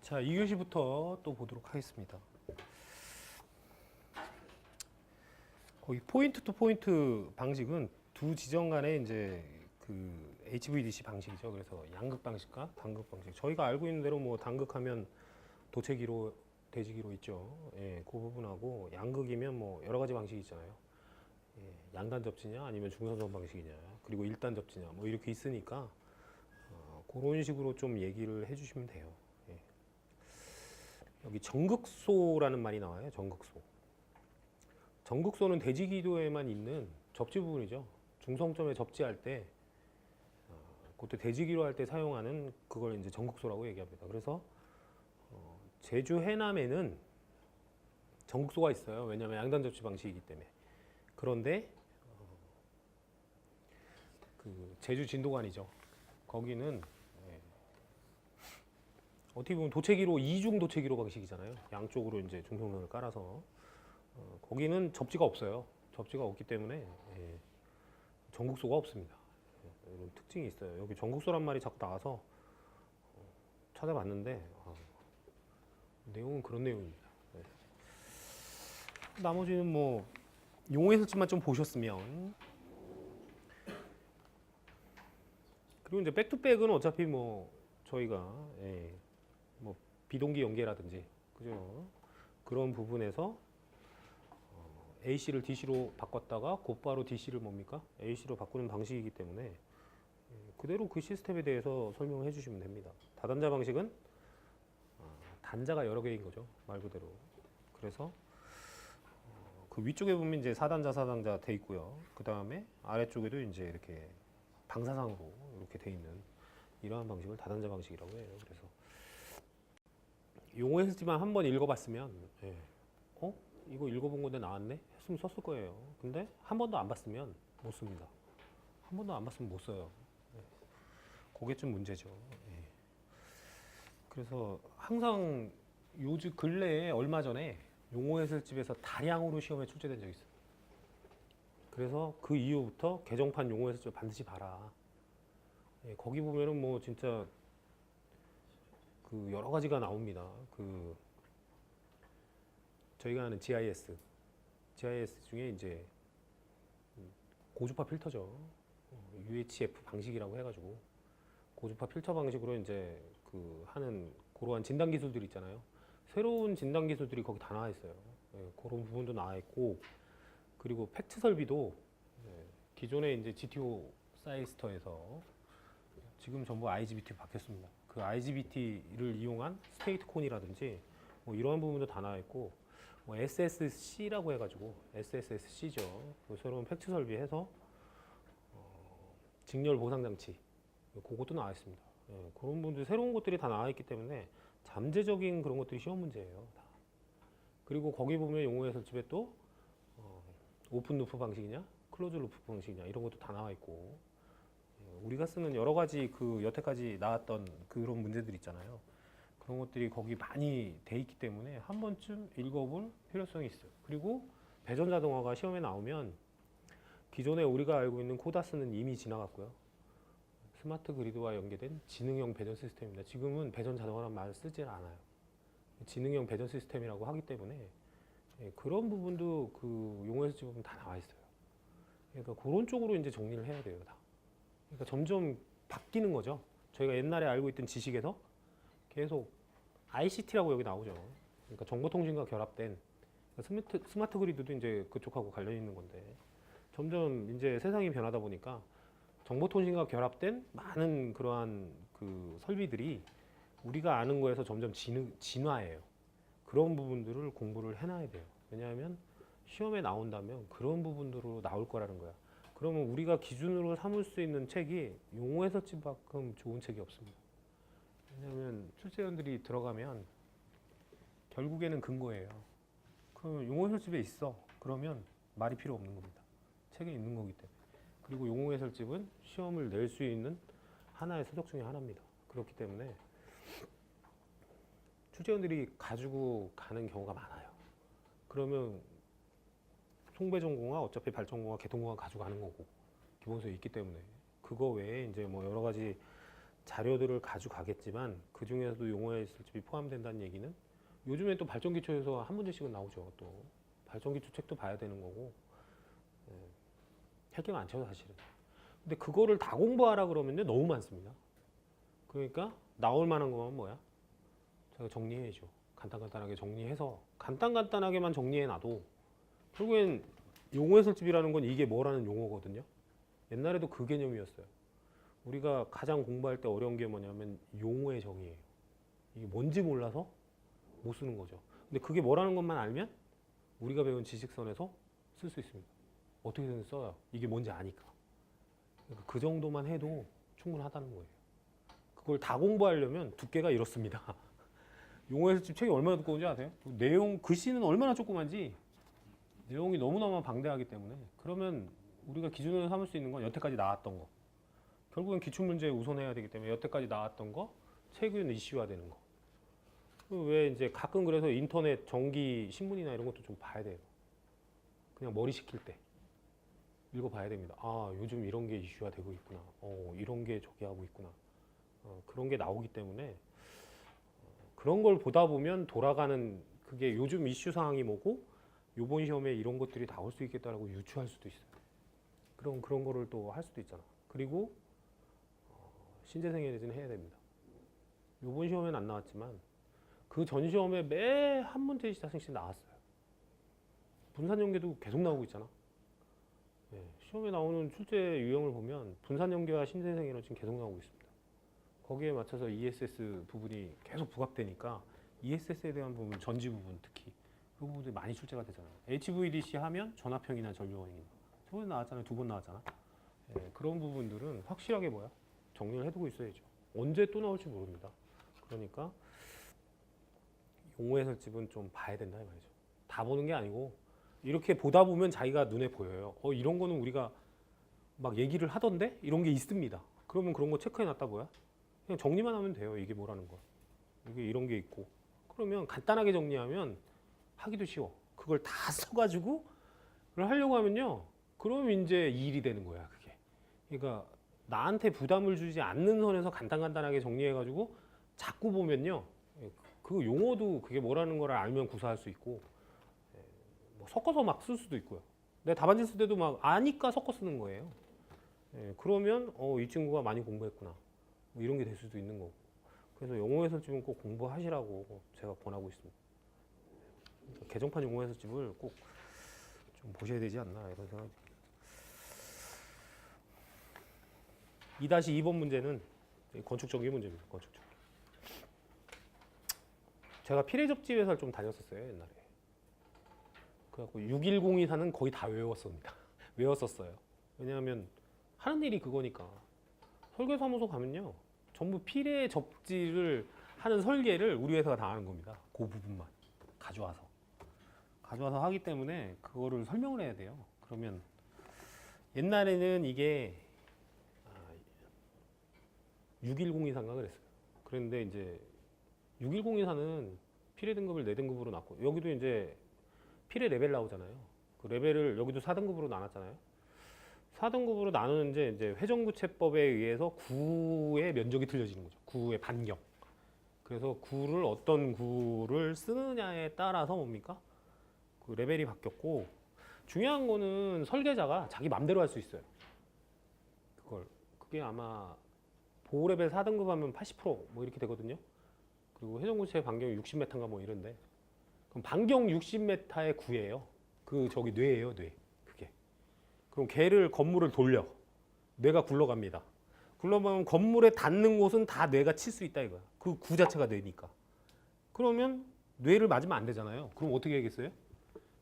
자, 2교시부터 또 보도록 하겠습니다. 거기 포인트 투 포인트 방식은 두 지점 간의 이제 그 HVDC 방식이죠. 그래서 양극 방식과 단극 방식. 저희가 알고 있는 대로 뭐 단극하면 도체기로, 대지기로 있죠. 예, 그 부분하고 양극이면 뭐 여러 가지 방식이 있잖아요. 예, 양단 접지냐 아니면 중선선 방식이냐 그리고 일단 접지냐 뭐 이렇게 있으니까 그런 식으로 좀 얘기를 해주시면 돼요. 예. 여기 전극소라는 말이 나와요. 전극소. 전극소는 대지기도에만 있는 접지 부분이죠. 중성점에 접지할 때 그때 대지기로 할 때 사용하는 그걸 이제 전극소라고 얘기합니다. 그래서 제주 해남에는 전극소가 있어요. 왜냐하면 양단 접지 방식이기 때문에. 그런데 그 제주 진도관이죠. 거기는 어떻게 보면 도체기로 이중 도체기로 방식이잖아요. 양쪽으로 이제 중성선을 깔아서 거기는 접지가 없어요. 접지가 없기 때문에 전극소가 없습니다. 이런 특징이 있어요. 여기 전극소란 말이 자꾸 나와서 찾아봤는데 내용은 그런 내용입니다. 나머지는 뭐 용어해설집만 좀 보셨으면 그리고 이제 백투백은 어차피 뭐 저희가 뭐 비동기 연계라든지 그죠? 그런 부분에서 AC를 DC로 바꿨다가 곧바로 DC를 뭡니까? AC로 바꾸는 방식이기 때문에 그대로 그 시스템에 대해서 설명을 해주시면 됩니다. 다단자 방식은 단자가 여러 개인 거죠. 말 그대로. 그래서 그 위쪽에 보면 이제 4단자 돼 있고요. 그 다음에 아래쪽에도 이제 이렇게 방사상으로 이렇게 돼 있는 이러한 방식을 다단자 방식이라고 해요. 그래서 용어 해설지만 한번 읽어봤으면 이거 읽어본 건데 나왔네? 했으면 썼을 거예요. 근데 한 번도 안 봤으면 못 씁니다. 한 번도 안 봤으면 못 써요. 그게 좀 문제죠. 그래서 항상 요즘 근래에 얼마 전에 용어 해설집에서 다량으로 시험에 출제된 적이 있어요. 그래서 그 이후부터 개정판 용어 해설집 반드시 봐라. 거기 보면은 뭐 진짜 그 여러 가지가 나옵니다. 그 저희가 하는 GIS 중에 이제 고주파 필터죠. UHF 방식이라고 해가지고 고주파 필터 방식으로 이제 그 하는 그러한 진단 기술들이 있잖아요. 새로운 진단 기술들이 거기 다 나와 있어요. 그런 부분도 나와 있고 그리고 팩트 설비도 기존에 이제 GTO 사이스터에서 지금 전부 IGBT로 바뀌었습니다. 그 IGBT를 이용한 스테이트 콘이라든지 뭐 이러한 부분도 다 나와 있고 뭐 SSC라고 해가지고 SSSC죠. 그 새로운 팩트 설비해서 직렬 보상 장치 그것도 나와 있습니다. 그런 부분들 새로운 것들이 다 나와 있기 때문에 잠재적인 그런 것들이 시험 문제예요. 다. 그리고 거기 보면 용어 해설집에 또 오픈 루프 방식이냐, 클로즈 루프 방식이냐 이런 것도 다 나와 있고 우리가 쓰는 여러 가지 그 여태까지 나왔던 그런 문제들 있잖아요. 그런 것들이 거기 많이 돼 있기 때문에 한 번쯤 읽어볼 필요성이 있어요. 그리고 배전 자동화가 시험에 나오면 기존에 우리가 알고 있는 코다스는 이미 지나갔고요. 스마트 그리드와 연계된 지능형 배전 시스템입니다. 지금은 배전 자동화라는 말을 쓰지 않아요. 지능형 배전 시스템이라고 하기 때문에 그런 부분도 그 용어에서 보면 다 나와 있어요. 그러니까 그런 쪽으로 이제 정리를 해야 돼요. 다. 그러니까 점점 바뀌는 거죠. 저희가 옛날에 알고 있던 지식에서 계속 ICT라고 여기 나오죠. 그러니까 정보통신과 결합된 스마트 그리드도 이제 그쪽하고 관련 있는 건데 점점 이제 세상이 변하다 보니까 정보통신과 결합된 많은 그러한 그 설비들이 우리가 아는 거에서 점점 진화해요. 그런 부분들을 공부를 해놔야 돼요. 왜냐하면 시험에 나온다면 그런 부분들로 나올 거라는 거야. 그러면 우리가 기준으로 삼을 수 있는 책이 용어 해설집만큼 좋은 책이 없습니다. 왜냐하면 출제위원들이 들어가면 결국에는 근거예요. 그 용어 해설집에 있어. 그러면 말이 필요 없는 겁니다. 책에 있는 거기 때문에. 그리고 용어 해설집은 시험을 낼 수 있는 하나의 서적 중에 하나입니다. 그렇기 때문에 출제위원들이 가지고 가는 경우가 많아요. 그러면 송배전공화, 어차피 발전공화, 개통공화 가지고 가는 거고 기본서에 있기 때문에 그거 외에 이제 뭐 여러 가지 자료들을 가져가겠지만 그 중에서도 용어해설집이 포함된다는 얘기는 요즘에 또 발전기초에서 한 문제씩은 나오죠. 또 발전기초 책도 봐야 되는 거고 할 게 많죠 사실은. 근데 그거를 다 공부하라 그러면요 너무 많습니다. 그러니까 나올 만한 거는 뭐야? 제가 정리해줘. 간단간단하게 정리해서 간단간단하게만 정리해놔도 결국엔 용어해설집이라는 건 이게 뭐라는 용어거든요. 옛날에도 그 개념이었어요. 우리가 가장 공부할 때 어려운 게 뭐냐면 용어의 정의예요. 이게 뭔지 몰라서 못 쓰는 거죠. 근데 그게 뭐라는 것만 알면 우리가 배운 지식선에서 쓸 수 있습니다. 어떻게든 써요. 이게 뭔지 아니까. 그러니까 그 정도만 해도 충분하다는 거예요. 그걸 다 공부하려면 두께가 이렇습니다. 용어해설집 책이 얼마나 두꺼운지 아세요? 내용, 글씨는 얼마나 조그만지 내용이 너무너무 방대하기 때문에 그러면 우리가 기준으로 삼을 수 있는 건 여태까지 나왔던 거. 결국엔 기출문제에 우선해야 되기 때문에 여태까지 나왔던 거, 최근 이슈화되는 거. 왜 이제 가끔 그래서 인터넷 정기 신문이나 이런 것도 좀 봐야 돼요. 그냥 머리 식힐 때 읽어봐야 됩니다. 아 요즘 이런 게 이슈화 되고 있구나. 이런 게 저기 하고 있구나. 그런 게 나오기 때문에 그런 걸 보다 보면 돌아가는 그게 요즘 이슈 사항이 뭐고 요번 시험에 이런 것들이 나올 수 있겠다라고 유추할 수도 있어요. 그런 거를 또 할 수도 있잖아. 그리고 신재생 에너지는 해야 됩니다. 요번 시험에는 안 나왔지만 그 전 시험에 매 한 문제씩 자생씩 나왔어요. 분산연계도 계속 나오고 있잖아. 네, 시험에 나오는 출제 유형을 보면 분산연계와 신재생 에너지는 계속 나오고 있습니다. 거기에 맞춰서 ESS 부분이 계속 부각되니까 ESS에 대한 부분, 전지 부분 특히 그 부분들이 많이 출제가 되잖아요. HVDC 하면 전압형이나 전류원이나 저번에 나왔잖아요. 2번 나왔잖아. 네, 그런 부분들은 확실하게 뭐야? 정리를 해두고 있어야죠. 언제 또 나올지 모릅니다. 그러니까 용어해설집은 좀 봐야 된다 이 말이죠. 다 보는 게 아니고 이렇게 보다 보면 자기가 눈에 보여요. 이런 거는 우리가 막 얘기를 하던데 이런 게 있습니다. 그러면 그런 거 체크해놨다 뭐야? 그냥 정리만 하면 돼요. 이게 뭐라는 거. 이게 이런 게 있고. 그러면 간단하게 정리하면 하기도 쉬워. 그걸 다 써가지고 그걸 하려고 하면요. 그럼 이제 일이 되는 거야. 그게. 그러니까 나한테 부담을 주지 않는 선에서 간단간단하게 정리해가지고 자꾸 보면요. 그 용어도 그게 뭐라는 걸 알면 구사할 수 있고 뭐 섞어서 막 쓸 수도 있고요. 내가 답안지 쓸 때도 막 아니까 섞어 쓰는 거예요. 그러면 이 친구가 많이 공부했구나. 뭐 이런 게 될 수도 있는 거고. 그래서 용어해설집은 꼭 공부하시라고 제가 권하고 있습니다. 개정판 용어해설집을 꼭 좀 보셔야 되지 않나 이런 생각이 듭니다. 2-2번 문제는 건축전기 문제입니다. 건축전기. 제가 피레접지 회사를 좀 다녔었어요 옛날에. 그래갖고 61024는 거의 다 외웠습니다. 외웠었어요. 왜냐하면 하는 일이 그거니까. 설계사무소 가면요 전부 피레 접지를 하는 설계를 우리 회사가 다 하는 겁니다. 그 부분만 가져와서 하기 때문에 그거를 설명을 해야 돼요. 그러면 옛날에는 이게 61024인가 그랬어요. 그런데 이제 61024는 피레 등급을 4등급으로 놨고 여기도 이제 피레 레벨 나오잖아요. 그 레벨을 여기도 4등급으로 나눴잖아요. 4등급으로 나누는 이제 회전구체법에 의해서 구의 면적이 틀려지는 거죠. 구의 반경. 그래서 구를 어떤 구를 쓰느냐에 따라서 뭡니까? 그 레벨이 바뀌었고 중요한 거는 설계자가 자기 맘대로 할 수 있어요. 그게 아마 보호 레벨 4등급 하면 80%뭐 이렇게 되거든요. 그리고 회전구체 반경이 60m인가 뭐 이런데 그럼 반경 60m의 구예요. 그 저기 뇌예요, 뇌. 그게. 그럼 걔를 건물을 돌려. 뇌가 굴러갑니다. 굴러가면 건물에 닿는 곳은 다 뇌가 칠 수 있다 이거야. 그 구 자체가 뇌니까. 그러면 뇌를 맞으면 안 되잖아요. 그럼 어떻게 해야겠어요?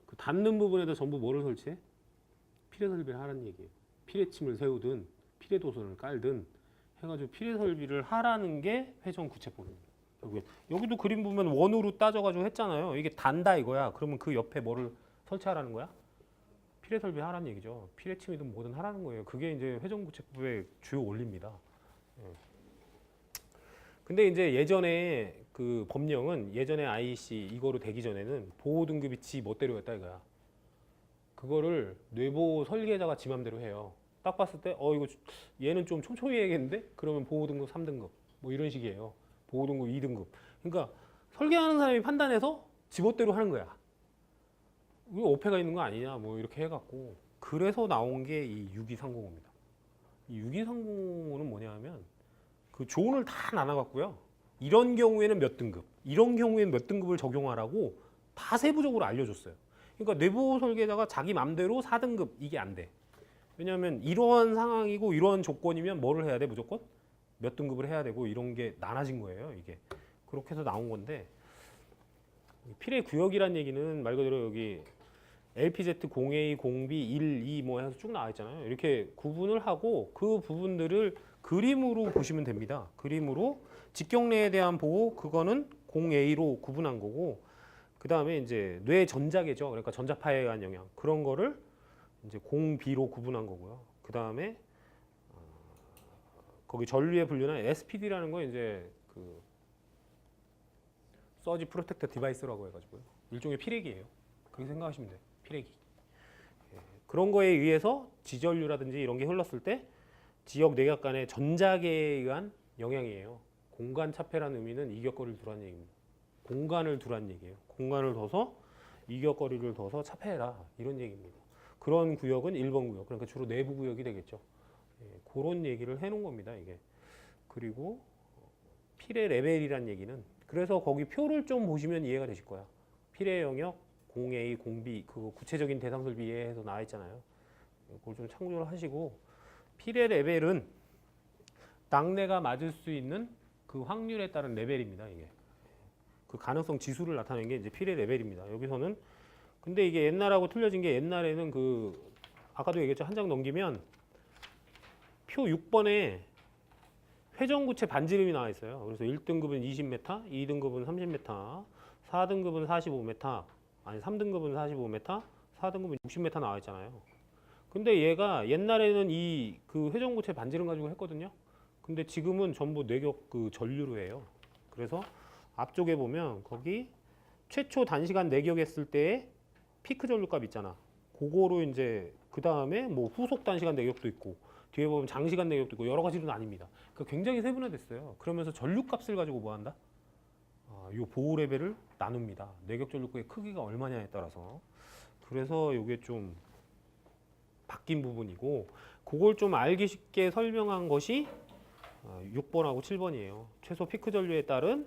그 닿는 부분에다 전부 뭐를 설치해? 피레 설비를 하라는 얘기예요. 피레침을 세우든 피레 도선을 깔든 해가지고 피레 설비를 하라는 게 회전구체법입니다. 여기도 그림 보면 원으로 따져가지고 했잖아요. 이게 단다 이거야. 그러면 그 옆에 뭐를 설치하라는 거야? 피레 설비 하라는 얘기죠. 피레침이든 뭐든 하라는 거예요. 그게 이제 회전구체법의 주요 원리입니다. 근데 이제 예전에 그 법령은 예전에 IEC 이거로 되기 전에는 보호 등급이 지 멋대로였다 이거야. 그거를 뇌보호 설계자가 지 맘대로 해요. 딱 봤을 때 이거 얘는 좀 촘촘히 해야겠는데? 그러면 보호 등급 3등급. 뭐 이런 식이에요. 보호등급 2등급. 그러니까 설계하는 사람이 판단해서 지멋대로 하는 거야. 이거 오패가 있는 거 아니냐 뭐 이렇게 해갖고 그래서 나온 게 이 6230입니다. 이 6230은 뭐냐면 그 조언을 다 나눠갖고요. 이런 경우에는 몇 등급, 이런 경우에는 몇 등급을 적용하라고 다 세부적으로 알려줬어요. 그러니까 내부 설계자가 자기 맘대로 4등급 이게 안 돼. 왜냐하면 이러한 상황이고 이러한 조건이면 뭐를 해야 돼 무조건? 몇 등급을 해야 되고 이런 게 나눠진 거예요. 이게 그렇게 해서 나온 건데 필의 구역이란 얘기는 말 그대로 여기 LPZ 0A, 0B, 1, 2 뭐 해서 쭉 나와 있잖아요. 이렇게 구분을 하고 그 부분들을 그림으로 보시면 됩니다. 그림으로 직경례에 대한 보호 그거는 0A로 구분한 거고 그 다음에 이제 뇌 전자계죠. 그러니까 전자파에 의한 영향 그런 거를 이제 0B로 구분한 거고요. 그 다음에 거기 전류에 분류는 SPD라는 거 이제 그 서지 프로텍터 디바이스라고 해가지고요. 일종의 피레기예요. 그렇게 생각하시면 돼요. 피레기. 예. 그런 거에 의해서 지전류라든지 이런 게 흘렀을 때 지역 내각 간의 전자계에 의한 영향이에요. 공간 차폐라는 의미는 이격거리를 두라는 얘기입니다. 공간을 두라는 얘기예요. 공간을 둬서 이격거리를 둬서 차폐해라 이런 얘기입니다. 그런 구역은 1번 구역. 그러니까 주로 내부 구역이 되겠죠. 예. 그런 얘기를 해놓은 겁니다. 이게. 그리고 필의 레벨이란 얘기는 그래서 거기 표를 좀 보시면 이해가 되실 거야. 필의 영역 0A, 0B 그 구체적인 대상 설비 이해해서 나와 있잖아요. 그걸 좀 참고를 하시고 필의 레벨은 낙뢰가 맞을 수 있는 그 확률에 따른 레벨입니다. 이게 그 가능성 지수를 나타내는 게 이제 필의 레벨입니다. 여기서는 근데 이게 옛날하고 틀려진 게 옛날에는 그 아까도 얘기했죠. 한 장 넘기면 표 6번에 회전구체 반지름이 나와 있어요. 그래서 1등급은 20m, 2등급은 30m, 4등급은 45m, 아니 3등급은 45m, 4등급은 60m 나와 있잖아요. 근데 얘가 옛날에는 이 그 회전구체 반지름 가지고 했거든요. 근데 지금은 전부 내격 그 전류로 해요. 그래서 앞쪽에 보면 거기 최초 단시간 내격했을 때의 피크 전류값 있잖아. 그거로 이제 그 다음에 뭐 후속 단시간 내격도 있고 뒤에 보면 장시간 내격도 있고 여러 가지로 나뉩니다. 그러니까 굉장히 세분화됐어요. 그러면서 전류값을 가지고 뭐 한다? 이 보호 레벨을 나눕니다. 내격 전류값의 크기가 얼마냐에 따라서. 그래서 이게 좀 바뀐 부분이고 그걸 좀 알기 쉽게 설명한 것이 6번하고 7번이에요. 최소 피크 전류에 따른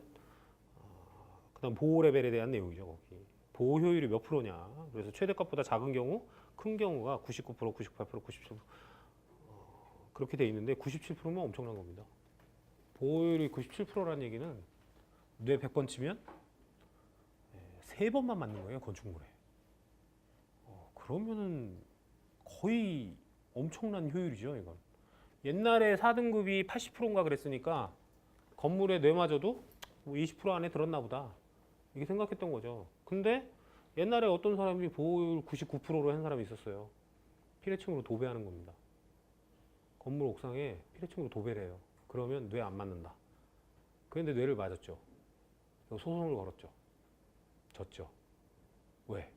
그다음 보호 레벨에 대한 내용이죠. 거기. 보호 효율이 몇 프로냐. 그래서 최대값보다 작은 경우, 큰 경우가 99%, 98%, 97%. 그렇게 돼 있는데 97%면 엄청난 겁니다. 보호율이 97%라는 얘기는 뇌 100번 치면 3번만 맞는 거예요. 건축물에. 그러면은 거의 엄청난 효율이죠. 이건. 옛날에 4등급이 80%인가 그랬으니까 건물에 뇌마저도 뭐 20% 안에 들었나 보다. 이렇게 생각했던 거죠. 근데 옛날에 어떤 사람이 보호율 99%로 한 사람이 있었어요. 피레층으로 도배하는 겁니다. 건물 옥상에 피레층으로 도배를 해요. 그러면 뇌 안 맞는다. 그런데 뇌를 맞았죠. 소송을 걸었죠. 졌죠. 왜?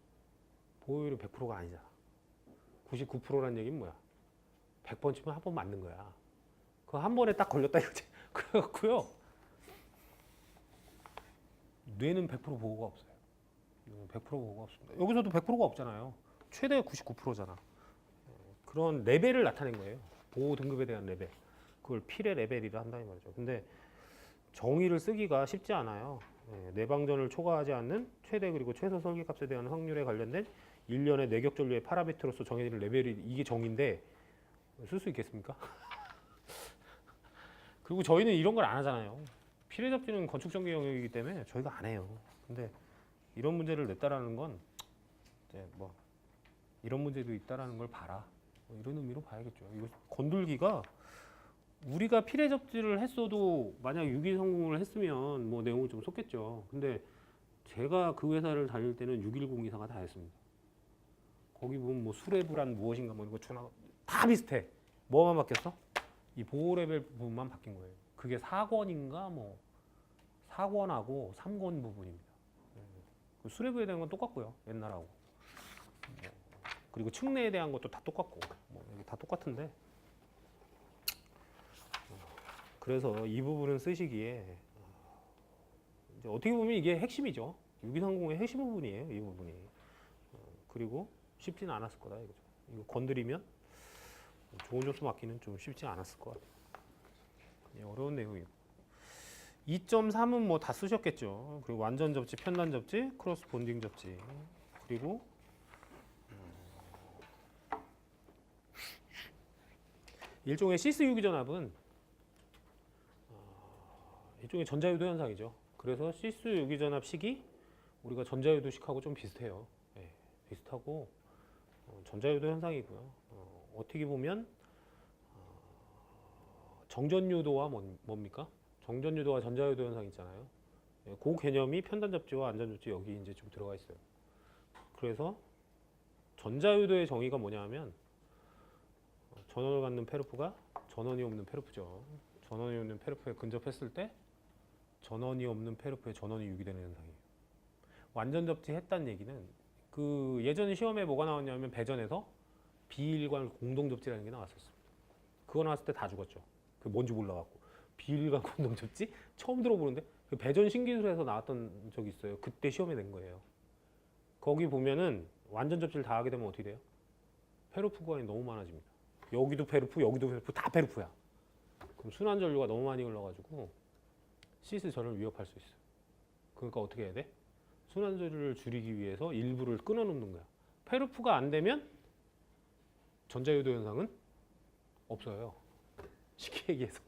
보호율이 100%가 아니잖아. 99%라는 얘기는 뭐야? 100번 치면 한 번 맞는 거야. 그 한 번에 딱 걸렸다 이거지. 그래갖고요. 뇌는 100% 보호가 없어요. 100% 보호가 없습니다. 여기서도 100%가 없잖아요. 최대 99%잖아. 그런 레벨을 나타낸 거예요. 보호 등급에 대한 레벨. 그걸 필의 레벨이라 한다 이 말이죠. 근데 정의를 쓰기가 쉽지 않아요. 내방전을 초과하지 않는 최대 그리고 최소 설계값에 대한 확률에 관련된 일련의 내격 전류의 파라미터로서 정해진 레벨이 이게 정의인데 쓸 수 있겠습니까? 그리고 저희는 이런 걸 안 하잖아요. 필의 잡지는 건축 전개 영역이기 때문에 저희가 안 해요. 근데 이런 문제를 냈다라는 건 이제 뭐 이런 문제도 있다라는 걸 봐라. 뭐 이런 의미로 봐야겠죠. 이거 건들기가 우리가 필의 접지를 했어도 만약 유기성공을 했으면 뭐 내용을 좀 썼겠죠. 근데 제가 그 회사를 다닐 때는 610 이상가 다 했습니다. 거기 보면 뭐 수레불안 무엇인가 뭐 이런 거 다 비슷해. 뭐만 바뀌었어? 이 보호 레벨 부분만 바뀐 거예요. 그게 4권인가 뭐 4권하고 3권 부분입니다. 수레부에 대한 건 똑같고요. 옛날하고. 그리고 층내에 대한 것도 다 똑같고 뭐 이게 다 똑같은데 그래서 이 부분은 쓰시기에 이제 어떻게 보면 이게 핵심이죠. 6230의 핵심 부분이에요. 이 부분이. 그리고 쉽지는 않았을 거다 이거죠. 이거 건드리면 좋은 점수 맞기는 좀 쉽지 않았을 것 같아요. 예, 어려운 내용이고. 2.3은 뭐 다 쓰셨겠죠. 그리고 완전 접지, 편단 접지, 크로스 본딩 접지. 그리고 일종의 시스 유기전압은 일종의 전자유도 현상이죠. 그래서 시스 유기전압식이 우리가 전자유도식하고 좀 비슷해요. 네, 비슷하고 전자유도 현상이고요. 어떻게 보면 정전유도와 뭡니까? 정전유도와 전자유도 현상 있잖아요. 네, 그 개념이 편단 접지와 안전 접지 여기 이제 좀 들어가 있어요. 그래서 전자유도의 정의가 뭐냐면 전원을 갖는 페르프가 전원이 없는 페르프죠. 전원이 없는 페르프에 근접했을 때 전원이 없는 페르프에 전원이 유기되는 현상이에요. 완전 접지했다는 얘기는 그 예전에 시험에 뭐가 나왔냐면 배전에서 비일관 공동 접지라는 게 나왔었습니다. 그거 나왔을 때 다 죽었죠. 그 뭔지 몰라갖고 비일관 공동 접지 처음 들어보는데 그 배전 신기술에서 나왔던 적이 있어요. 그때 시험에 낸 거예요. 거기 보면은 완전 접지를 다 하게 되면 어떻게 돼요? 페르프 구간이 너무 많아집니다. 여기도 페르프, 여기도 페르프, 다 페르프야. 그럼 순환 전류가 너무 많이 흘러가지고 시스 전을 위협할 수 있어요. 그러니까 어떻게 해야 돼? 순환 전류를 줄이기 위해서 일부를 끊어놓는 거야. 페르프가 안 되면 전자유도 현상은 없어요. 쉽게 얘기해서.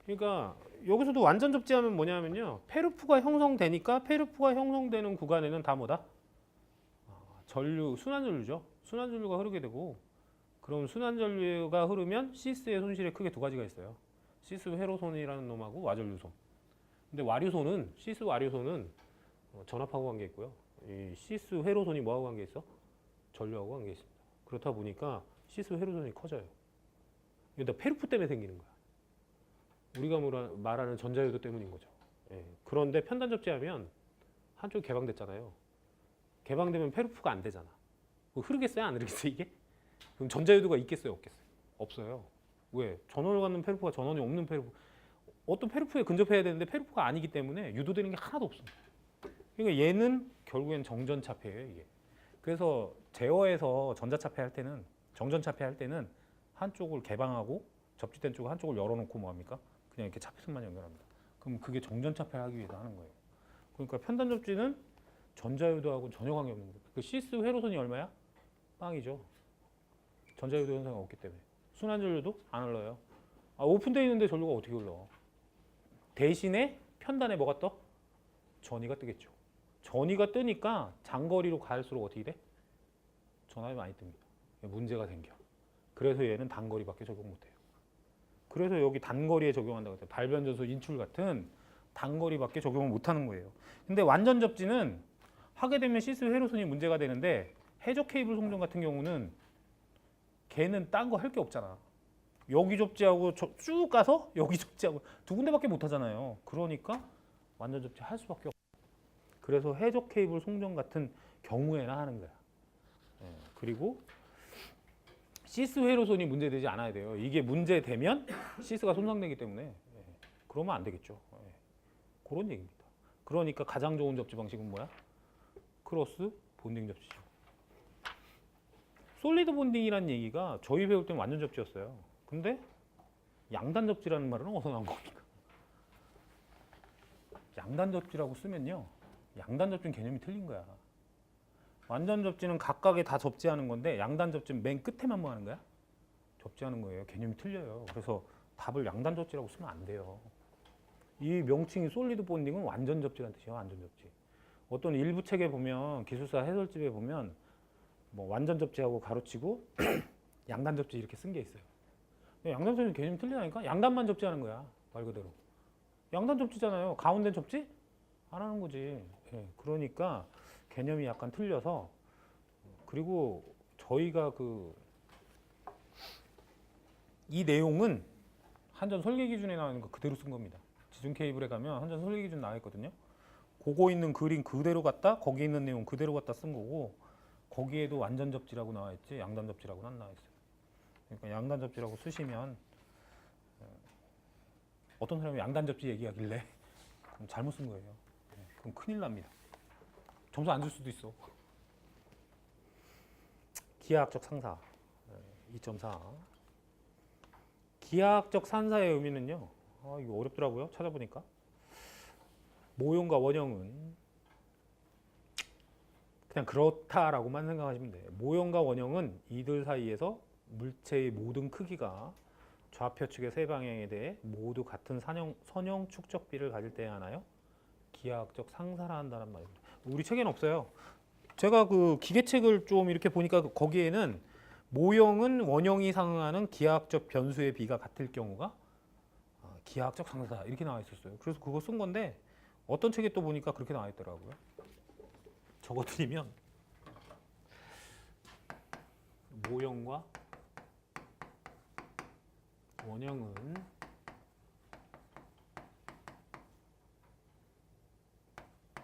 그러니까 여기서도 완전 접지하면 뭐냐면요. 페르프가 형성되니까 페르프가 형성되는 구간에는 다 뭐다? 전류, 순환 전류죠. 순환 전류가 흐르게 되고 그럼 순환 전류가 흐르면 시스의 손실에 크게 두 가지가 있어요. 시스 회로손이라는 놈하고 와전류손. 근데 와류손은 시스 와류손은 전압하고 관계 있고요. 이 시스 회로손이 뭐하고 관계 있어? 전류하고 관계 있습니다. 그렇다 보니까 시스 회로손이 커져요. 이게 다 페르프 때문에 생기는 거야. 우리가 말하는 전자유도 때문인 거죠. 예. 그런데 편단 접지하면 한쪽이 개방됐잖아요. 개방되면 페르프가 안 되잖아. 흐르겠어요? 안 흐르겠어요? 이게? 그럼 전자유도가 있겠어요? 없겠어요? 없어요. 왜? 전원을 갖는 페르프가 전원이 없는 페르프. 어떤 페르프에 근접해야 되는데 페르프가 아니기 때문에 유도되는 게 하나도 없습니다. 그러니까 얘는 결국엔 정전차폐예요, 이게. 그래서 제어에서 전자차폐 할 때는 정전차폐 할 때는 한쪽을 개방하고 접지된 쪽을 한쪽을 열어놓고 뭐 합니까? 그냥 이렇게 차폐선만 연결합니다. 그럼 그게 정전차폐를 하기 위해서 하는 거예요. 그러니까 편단 접지는 전자유도하고 전혀 관계없는 거예요. 그 시스 회로선이 얼마야? 빵이죠. 전자유도 현상이 없기 때문에. 순환 전류도 안 흘러요. 오픈되어 있는데 전류가 어떻게 흘러? 대신에 편단에 뭐가 떠? 전위가 뜨겠죠. 전위가 뜨니까 장거리로 갈수록 어떻게 돼? 전압이 많이 뜹니다. 문제가 생겨. 그래서 얘는 단거리밖에 적용 못해요. 그래서 여기 단거리에 적용한다고 해요. 발변전소 인출 같은 단거리밖에 적용을 못하는 거예요. 근데 완전 접지는 하게 되면 시스 회로선이 문제가 되는데 해저 케이블 송전 같은 경우는 걔는 딴 거 할 게 없잖아. 여기 접지하고 쭉 가서 여기 접지하고 두 군데밖에 못 하잖아요. 그러니까 완전 접지 할 수밖에 없어. 그래서 해저 케이블 송전 같은 경우에나 하는 거야. 예, 그리고 시스 회로선이 문제되지 않아야 돼요. 이게 문제되면 시스가 손상되기 때문에 그러면 안 되겠죠. 그런 얘기입니다. 그러니까 가장 좋은 접지 방식은 뭐야? 크로스 본딩 접지죠. 솔리드 본딩이라는 얘기가 저희 배울 때는 완전 접지였어요. 근데 양단 접지라는 말은 어디서 나온 겁니까? 양단 접지라고 쓰면요. 양단 접지는 개념이 틀린 거야. 완전 접지는 각각에 다 접지하는 건데 양단 접지는 맨 끝에만 뭐 하는 거야? 접지하는 거예요. 개념이 틀려요. 그래서 답을 양단 접지라고 쓰면 안 돼요. 이 명칭이 솔리드 본딩은 완전 접지라는 뜻이에요. 완전 접지. 어떤 일부 책에 보면 기술사 해설집에 보면 뭐 완전 접지하고 가로치고 양단 접지 이렇게 쓴 게 있어요. 양단 접지 개념이 틀리다니까? 양단만 접지하는 거야. 말 그대로. 양단 접지잖아요. 가운데 접지? 안 하는 거지. 예, 그러니까 개념이 약간 틀려서 그리고 저희가 이 내용은 한전 설계 기준에 나오는 거 그대로 쓴 겁니다. 지중 케이블에 가면 한전 설계 기준 나와 있거든요. 그거 있는 그림 그대로 갖다 거기 있는 내용 그대로 갖다 쓴 거고 거기에도 완전 접지라고 나와 있지 양단 접지라고는 안 나와 있어요. 그러니까 양단 접지라고 쓰시면 어떤 사람이 양단 접지 얘기하길래 그럼 잘못 쓴 거예요. 네, 그럼 큰일 납니다. 점수 안 줄 수도 있어. 기하학적 상사 2.4. 기하학적 상사의 의미는요. 이거 어렵더라고요. 찾아보니까 모형과 원형은 그냥 그렇다라고만 생각하시면 돼요. 모형과 원형은 이들 사이에서 물체의 모든 크기가 좌표 측의 세 방향에 대해 모두 같은 선형 축적비를 가질 때에 하나요? 기하학적 상사라 한다는 말입니다. 우리 책에는 없어요. 제가 그 기계책을 좀 이렇게 보니까 거기에는 모형은 원형이 상응하는 기하학적 변수의 비가 같을 경우가 기하학적 상사다 이렇게 나와 있었어요. 그래서 그거 쓴 건데 어떤 책에 또 보니까 그렇게 나와 있더라고요. 적어드리면 모형과 원형은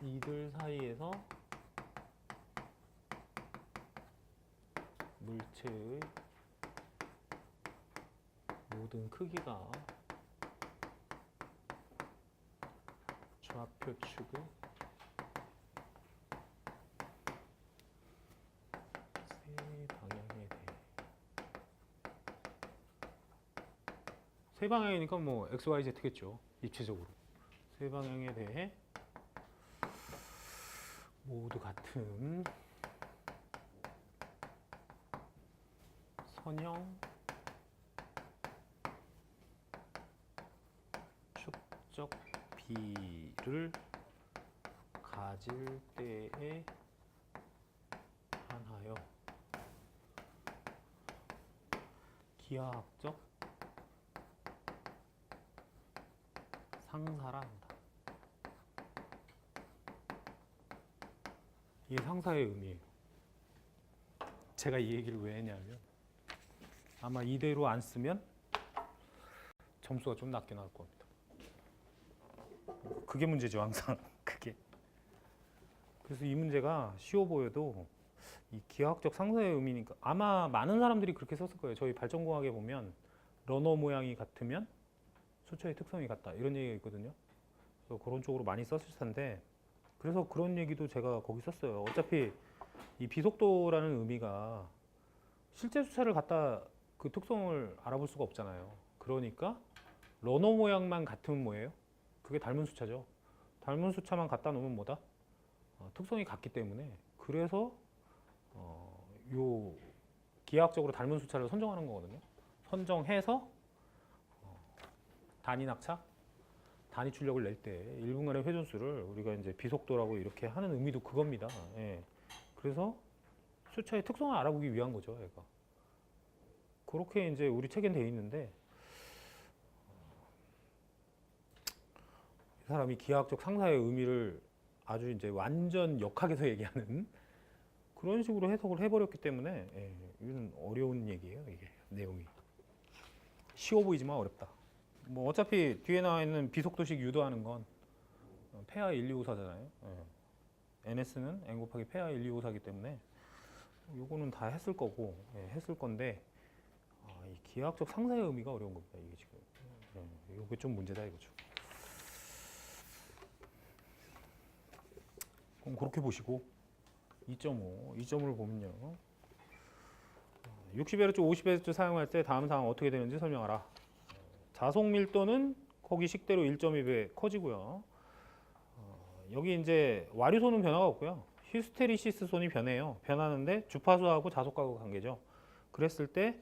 이들 사이에서 물체의 모든 크기가 좌표 축의 세 방향에 대해 세 방향이니까 뭐 x, y, z겠죠. 입체적으로 세 방향에 대해 모두 같은 선형 축적 비를 가질 때에 한하여 기하학적 상사라 한다. 이게 상사의 의미예요. 제가 이 얘기를 왜 했냐면 아마 이대로 안 쓰면 점수가 좀 낮게 나올 겁니다. 그게 문제죠, 항상. 그게. 그래서 이 문제가 쉬워 보여도 이 기하학적 상사의 의미니까 아마 많은 사람들이 그렇게 썼을 거예요. 저희 발전공학에 보면 러너 모양이 같으면 수초의 특성이 같다 이런 얘기가 있거든요. 그래서 그런 쪽으로 많이 썼을 텐데 그래서 그런 얘기도 제가 거기 썼어요. 어차피 이 비속도라는 의미가 실제 숫자를 갖다 그 특성을 알아볼 수가 없잖아요. 그러니까 러너 모양만 같으면 뭐예요? 그게 닮은 숫자죠. 닮은 숫자만 갖다 놓으면 뭐다? 특성이 같기 때문에 그래서 요 기하학적으로 닮은 숫자를 선정하는 거거든요. 선정해서 단위 낙차, 단위 출력을 낼 때 1분간의 회전수를 우리가 이제 비속도라고 이렇게 하는 의미도 그겁니다. 예. 그래서 숫자의 특성을 알아보기 위한 거죠, 얘가. 그렇게 이제 우리 책엔 돼 있는데 이 사람이 기하학적 상사의 의미를 아주 이제 완전 역학에서 얘기하는 그런 식으로 해석을 해버렸기 때문에 이건 어려운 얘기예요, 이게 내용이. 쉬워 보이지만 어렵다. 뭐 어차피 뒤에 나와 있는 비속도식 유도하는 건 폐하 1254잖아요. NS는 N 곱하기 폐하 1254이기 때문에 요거는 다 했을 거고 했을 건데 이 기하학적 상사의 의미가 어려운 겁니다. 이게 지금 이게 좀 문제다 이거죠. 그럼 그렇게 보시고 2.5를 보면요. 60Hz, 50Hz 사용할 때 다음 사항 어떻게 되는지 설명하라. 자속 밀도는 거기 식대로 1.2배 커지고요. 여기 이제 와류소는 변화가 없고요. 히스테리시스 손이 변해요. 변하는데 주파수하고 자속하고 관계죠. 그랬을 때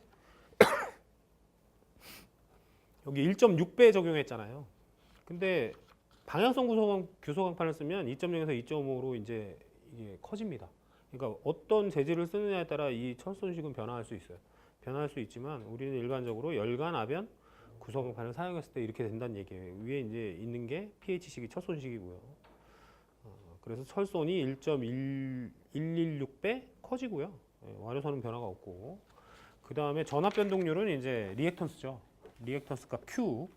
여기 1.6배 적용했잖아요. 근데 방향성 규소 강판을 쓰면 2.0에서 2.5로 이제 이게 커집니다. 그러니까 어떤 재질을 쓰느냐에 따라 이 철손식은 변화할 수 있어요. 변화할 수 있지만 우리는 일반적으로 열간 아변 구소 강판을 사용했을 때 이렇게 된다는 얘기예요. 위에 이제 있는 게 pH식이 철손식이고요. 그래서 철손이 1.116배 커지고요. 와류선은 변화가 없고 그 다음에 전압 변동률은 이제 리액턴스죠. 리액턴스 값 Q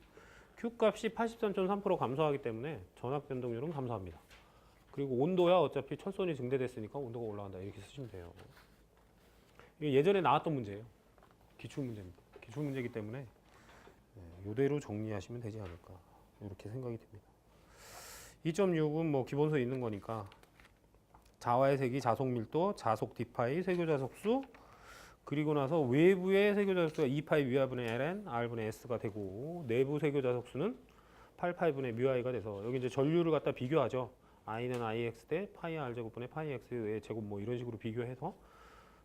값이 83.3% 감소하기 때문에 전압 변동률은 감소합니다. 그리고 온도야 어차피 철손이 증대됐으니까 온도가 올라간다 이렇게 쓰시면 돼요. 이게 예전에 나왔던 문제예요. 기출 문제입니다. 기출 문제이기 때문에 이대로 정리하시면 되지 않을까 이렇게 생각이 듭니다. 2.6은 뭐 기본서에 있는 거니까 자와의 세기, 자속 밀도, 자속 d파이, 세교 자속수, 그리고 나서 외부의 세교 자속수가 2파이 μr분의 ln, r분의 s가 되고 내부 세교 자속수는 8파이분의 μi가 돼서 여기 이제 전류를 갖다 비교하죠. i는 ix 대 파이 r 제곱분의 파이 x의 제곱 뭐 이런 식으로 비교해서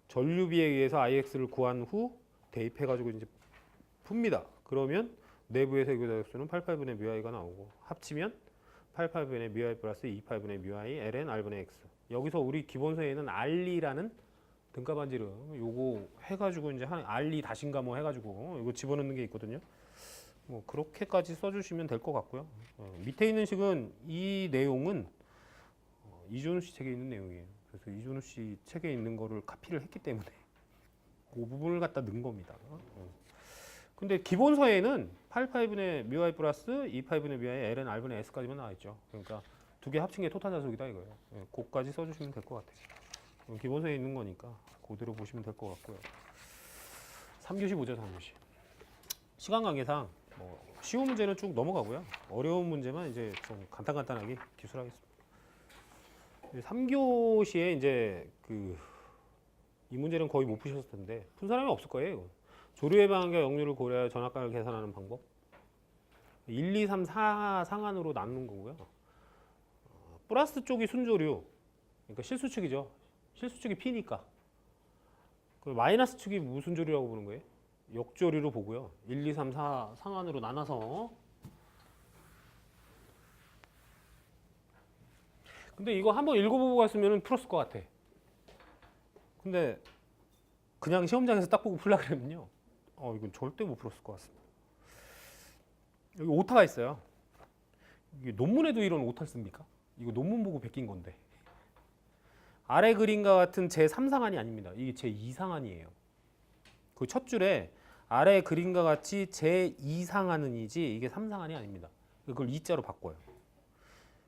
전류비에 의해서 ix를 구한 후 대입해가지고 이제 풉니다. 그러면 내부의 세교 자속수는 8파이분의 μi가 나오고 합치면 8파이분의 μi 플러스 2파이분의 μi ln r분의 x. 여기서 우리 기본서에는 r이라는 등가 반지름 요거 해가지고 이제 한 r이 다신가 뭐 해가지고 이거 집어넣는 게 있거든요. 뭐 그렇게까지 써주시면 될 것 같고요. 밑에 있는 식은 이 내용은 이준우 씨 책에 있는 내용이에요. 그래서 이준우 씨 책에 있는 거를 카피를 했기 때문에 그 부분을 갖다 넣은 겁니다. 근데 기본서에는 8파이분의 μi 플러스 2파이분의 μi ln r분의 s까지만 나와 있죠. 그러니까 두 개 합친 게 토탈 자속이다 이거예요. 그거까지 써주시면 될 것 같아요. 기본서에 있는 거니까 그대로 보시면 될 것 같고요. 3교시 보죠, 3교시. 시간 관계상 뭐 쉬운 문제는 쭉 넘어가고요. 어려운 문제만 이제 좀 간단하게 기술하겠습니다. 3교시에 이제 이 문제는 거의 못 푸셨을 텐데 푼 사람이 없을 거예요. 이거. 조류의 방향과 역류를 고려하여 전압각을 계산하는 방법. 1, 2, 3, 4 상한으로 나누는 거고요. 플러스 쪽이 순조류, 그러니까 실수축이죠. 실수축이 P니까. 그 마이너스 축이 무슨 조류라고 보는 거예요? 역조류로 보고요. 1, 2, 3, 4 상한으로 나눠서. 근데 이거 한번 읽어보고 갔으면 풀었을 것 같아. 근데 그냥 시험장에서 딱 보고 풀라 그러면요. 이건 절대 못 풀었을 것 같습니다. 여기 오타가 있어요. 이게 논문에도 이런 오타를 씁니까? 이거 논문 보고 베낀 건데. 아래 그림과 같은 제3상한이 아닙니다. 이게 제2상한이에요. 그 첫 줄에 아래 그림과 같이 제2상한은이지 이게 3상한이 아닙니다. 그걸 2자로 바꿔요.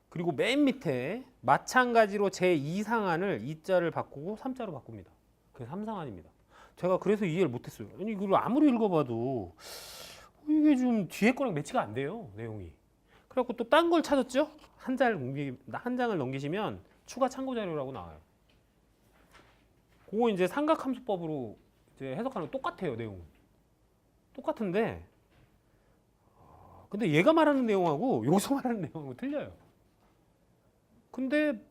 그리고 맨 밑에 마찬가지로 제2상한을 2자를 바꾸고 3자로 바꿉니다. 그게 3상한입니다. 제가 그래서 이해를 못했어요. 아니 이걸 아무리 읽어봐도 이게 좀 뒤에 거랑 매치가 안 돼요. 내용이. 그래갖고 또 딴 걸 찾았죠. 한 장을 넘기시면 추가 참고 자료라고 나와요. 그거 이제 삼각함수법으로 이제 해석하는 거 똑같아요. 내용은. 똑같은데 근데 얘가 말하는 내용하고 여기서 말하는 내용하고 틀려요. 근데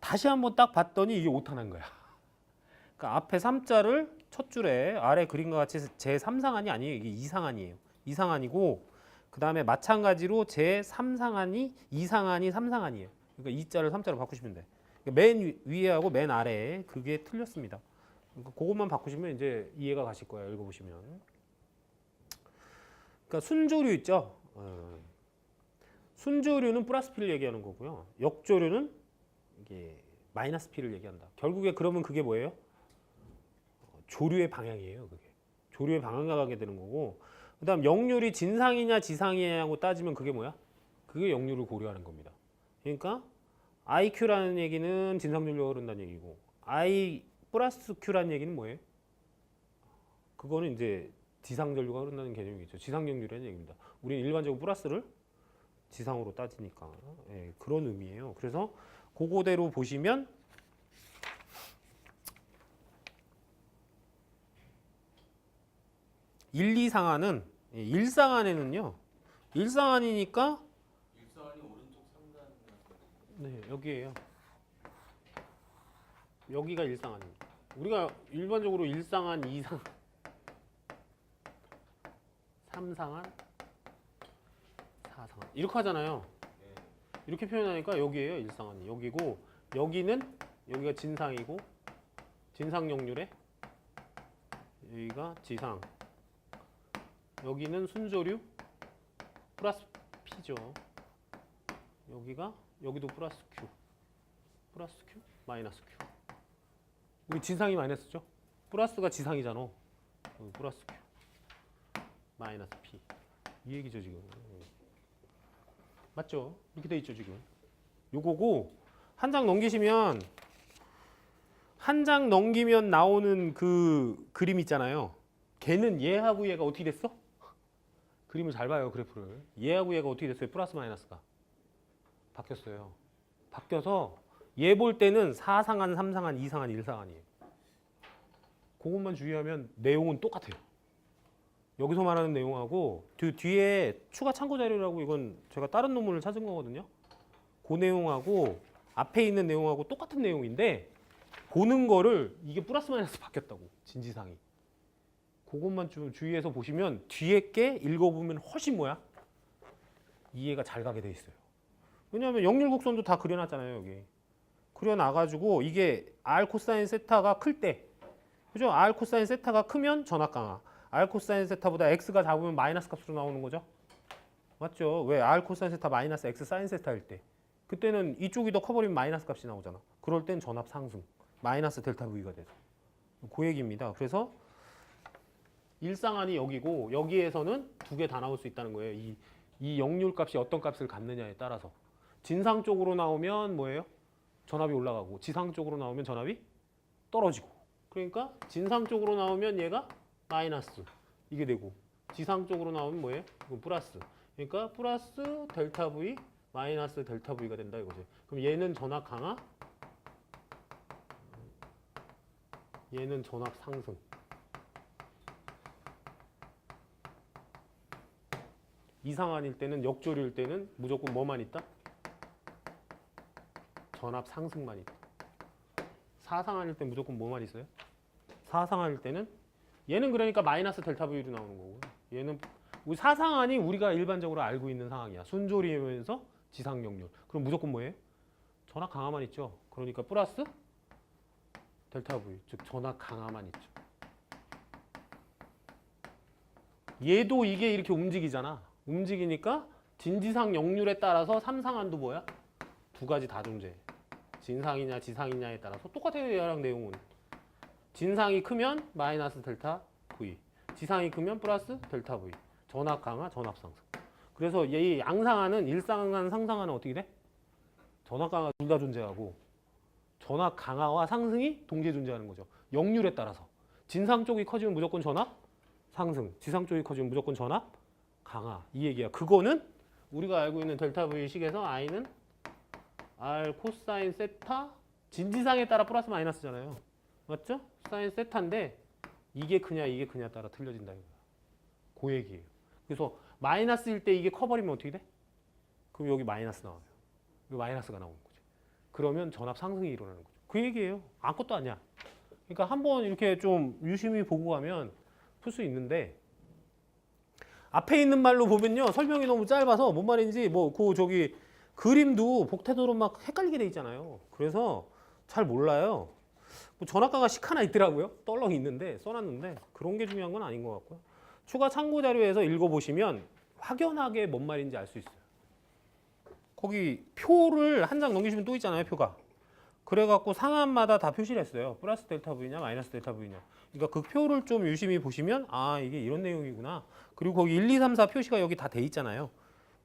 다시 한번 딱 봤더니 이게 오타 난 거야. 그러니까 앞에 3자를 첫 줄에 아래 그림과 같이 제3상한이 아니에요. 이게 2상한이에요. 2상한이고 그 다음에 마찬가지로 제3상한이 2상한이 3상한이에요. 그러니까 2자를 3자로 바꾸시면 돼. 그러니까 맨 위에하고 맨 아래에 그게 틀렸습니다. 그러니까 그것만 바꾸시면 이제 이해가 가실 거예요. 읽어보시면. 그러니까 순조류 있죠. 순조류는 플러스 P를 얘기하는 거고요. 역조류는 이게 마이너스 P를 얘기한다. 결국에 그러면 그게 뭐예요? 조류의 방향이에요. 그게 조류의 방향과 가게 되는 거고. 그다음 역률이 진상이냐 지상이냐고 따지면 그게 뭐야? 그게 역률을 고려하는 겁니다. 그러니까 IQ라는 얘기는 진상 전류가 흐른다는 얘기고 I 플러스 Q라는 얘기는 뭐예요? 그거는 이제 지상 전류가 흐른다는 개념이겠죠. 지상 역률이라는 얘기입니다. 우리는 일반적으로 플러스를 지상으로 따지니까 그런 의미예요. 그래서 그거대로 보시면 일, 2상한은 1상한에는요. 1상한이니까 일상이 오른쪽 상단. 네, 여기에요. 여기가 1상한입니다. 우리가 일반적으로 1상한, 2상, 3상한, 4상한 이렇게 하잖아요. 이렇게 표현하니까 여기에요. 1상한이. 여기고 여기는 여기가 진상이고 진상 역률에 여기가 지상. 여기는 순조류 플러스 P죠. 여기도 플러스 Q. 플러스 Q, 마이너스 Q. 여기 진상이 마이너스죠? 플러스가 지상이잖아. 여기 플러스 Q. 마이너스 P. 이 얘기죠, 지금. 맞죠? 이렇게 돼 있죠, 지금. 요거고 한 장 넘기시면 한 장 넘기면 나오는 그 그림 있잖아요. 걔는 얘하고 얘가 어떻게 됐어? 그림을 잘 봐요, 그래프를. 얘하고 얘가 어떻게 됐어요? 플러스 마이너스가 바뀌었어요. 바뀌어서 얘 볼 때는 4상한, 3상한, 2상한, 1상한이에요. 그것만 주의하면 내용은 똑같아요. 여기서 말하는 내용하고 뒤에 추가 참고 자료라고 이건 제가 다른 논문을 찾은 거거든요. 그 내용하고 앞에 있는 내용하고 똑같은 내용인데 보는 거를 이게 플러스 마이너스 바뀌었다고, 진지상이. 그것만 좀 주의해서 보시면 뒤에 게 읽어보면 훨씬 뭐야? 이해가 잘 가게 돼 있어요. 왜냐하면 역률곡선도 다 그려놨잖아요. 여기 그려놔가지고 이게 R 코사인 세타가 클 때, 그죠? R 코사인 세타가 크면 전압 강화, R 코사인 세타보다 X가 작으면 마이너스 값으로 나오는 거죠. 맞죠? 왜? R 코사인 세타 마이너스 X 사인 세타일 때 그때는 이쪽이 더 커버리면 마이너스 값이 나오잖아. 그럴 땐 전압 상승, 마이너스 델타 V가 돼서. 그 얘기입니다. 그래서 일상안이 여기고 여기에서는 두 개 다 나올 수 있다는 거예요. 이 역률 값이 어떤 값을 갖느냐에 따라서. 진상 쪽으로 나오면 뭐예요? 전압이 올라가고 지상 쪽으로 나오면 전압이 떨어지고. 그러니까 진상 쪽으로 나오면 얘가 마이너스 이게 되고 지상 쪽으로 나오면 뭐예요? 이건 플러스. 그러니까 플러스 델타 V 마이너스 델타 V가 된다 이거지. 그럼 얘는 전압 강화, 얘는 전압 상승. 이상한일 때는, 역조류일 때는 무조건 뭐만 있다? 전압 상승만 있다. 사상한일 때는 무조건 뭐만 있어요? 사상한일 때는 얘는 그러니까 마이너스 델타 V로 나오는 거고, 얘는 사상한이 우리가 일반적으로 알고 있는 상황이야. 순조리면서 지상 역률. 그럼 무조건 뭐예요? 전압 강화만 있죠. 그러니까 플러스 델타 V, 즉 전압 강화만 있죠. 얘도 이게 이렇게 움직이잖아. 움직이니까 진지상 역률에 따라서 삼상한도 뭐야? 두 가지 다 존재해. 진상이냐 지상이냐에 따라서 똑같아요. 얘랑 내용은. 진상이 크면 마이너스 델타 V, 지상이 크면 플러스 델타 V. 전압 강화, 전압 상승. 그래서 이 양상하는 일상한, 상상하는 어떻게 돼? 전압 강화 둘 다 존재하고 전압 강화와 상승이 동시에 존재하는 거죠. 역률에 따라서. 진상 쪽이 커지면 무조건 전압 상승, 지상 쪽이 커지면 무조건 전압 강화. 이 얘기야. 그거는 우리가 알고 있는 델타 V 식에서 I는 R 코사인 세타 진지상에 따라 플러스 마이너스잖아요. 맞죠? 사인 세타인데 이게 크냐 이게 크냐 따라 틀려진다 이거야. 그 얘기예요. 그래서 마이너스일 때 이게 커버리면 어떻게 돼? 그럼 여기 마이너스 나와요. 여기 마이너스가 나오는 거죠. 그러면 전압 상승이 일어나는 거죠. 그 얘기예요. 아무것도 아니야. 그러니까 한번 이렇게 좀 유심히 보고 가면 풀 수 있는데, 앞에 있는 말로 보면요 설명이 너무 짧아서 뭔 말인지 뭐 그 저기 그림도 복태도로 막 헷갈리게 돼 있잖아요. 그래서 잘 몰라요. 뭐 전압가가 식 하나 있더라고요. 떨렁이 있는데 써놨는데 그런 게 중요한 건 아닌 것 같고요. 추가 참고 자료에서 읽어보시면 확연하게 뭔 말인지 알 수 있어요. 거기 표를 한 장 넘기시면 또 있잖아요. 표가. 그래갖고 상한마다 다 표시를 했어요. 플러스 델타 V냐 마이너스 델타 V냐. 그러니까 그 표를 좀 유심히 보시면 아 이게 이런 내용이구나. 그리고 거기 1, 2, 3, 4 표시가 여기 다 돼 있잖아요.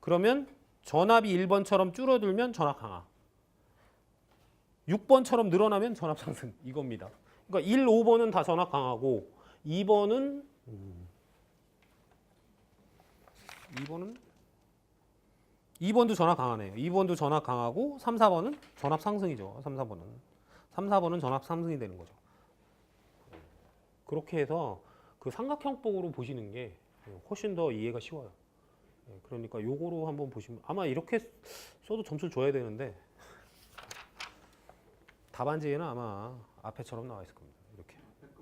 그러면 전압이 1번처럼 줄어들면 전압 강화, 6번처럼 늘어나면 전압 상승 이겁니다. 그러니까 1, 5번은 다 전압 강화고 2번은 2번도 전압 강하네요. 2번도 전압 강하고 3, 4번은 전압 상승이죠. 3, 4번은 전압 상승이 되는 거죠. 그렇게 해서 그 삼각형법으로 보시는 게 훨씬 더 이해가 쉬워요. 그러니까 요거로 한번 보시면 아마 이렇게 써도 점수를 줘야 되는데 답안지에는 아마 앞에처럼 나와 있을 겁니다. 이렇게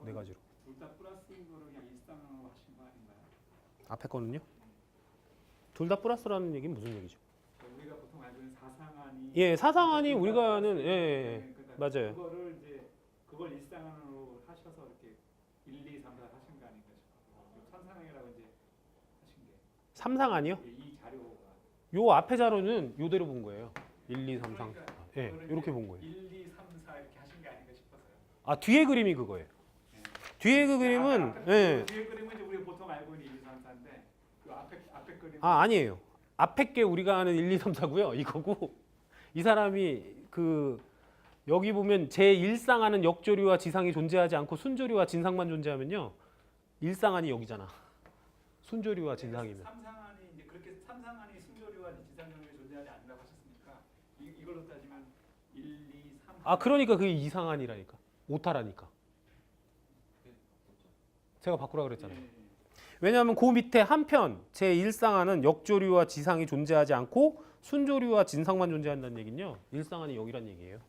네 가지로. 둘 다 플러스인 거를 그냥 일상으로 하신 거 아닌가요? 앞에 거는요? 둘 다 플러스라는 얘기는 무슨 얘기죠? 우리가 보통 알고 있는 사상안이 예, 사상안이 우리가 아는 맞아요. 그거를 이제 그걸 일상으로 하셔서 이렇게 1, 2, 3, 4 하신 거 아닌가 싶어요. 천상항이라고 이제 하신 게. 삼상안이요? 이 자료가. 요 앞에 자료는 요대로 본 거예요. 1, 2, 3, 4. 그러니까 예, 그거를 이렇게 이제 본 거예요. 1, 2, 3, 4 이렇게 하신 게 아닌가 싶어서요. 아, 뒤에 그림이 그거예요. 뒤에 그 그림은 예. 뒤에 그림은 이제 우리가 보통 알고 있는 1, 2, 3, 4인데 그 앞에 그림. 아, 아니에요. 앞에 게 우리가 아는 1, 2, 3, 4고요. 이거고 이 사람이 그 여기 보면 제1상하는 역조류와 지상이 존재하지 않고 순조류와 진상만 존재하면요. 일상안이 여기잖아. 순조리와 진상이면. 삼상한이 이제 그렇게 삼상한이 순조리와 진상경에 존재하지 않는다고 하셨으니까 이걸로 따지면 1, 2, 3. 아 그러니까 그게 이상한이라니까. 오타라니까. 제가 바꾸라 그랬잖아요. 예. 왜냐하면 그 밑에 한편 제1상한은 역조류와 지상이 존재하지 않고 순조류와 진상만 존재한다는 얘긴요. 일상한이 여기란 얘기예요.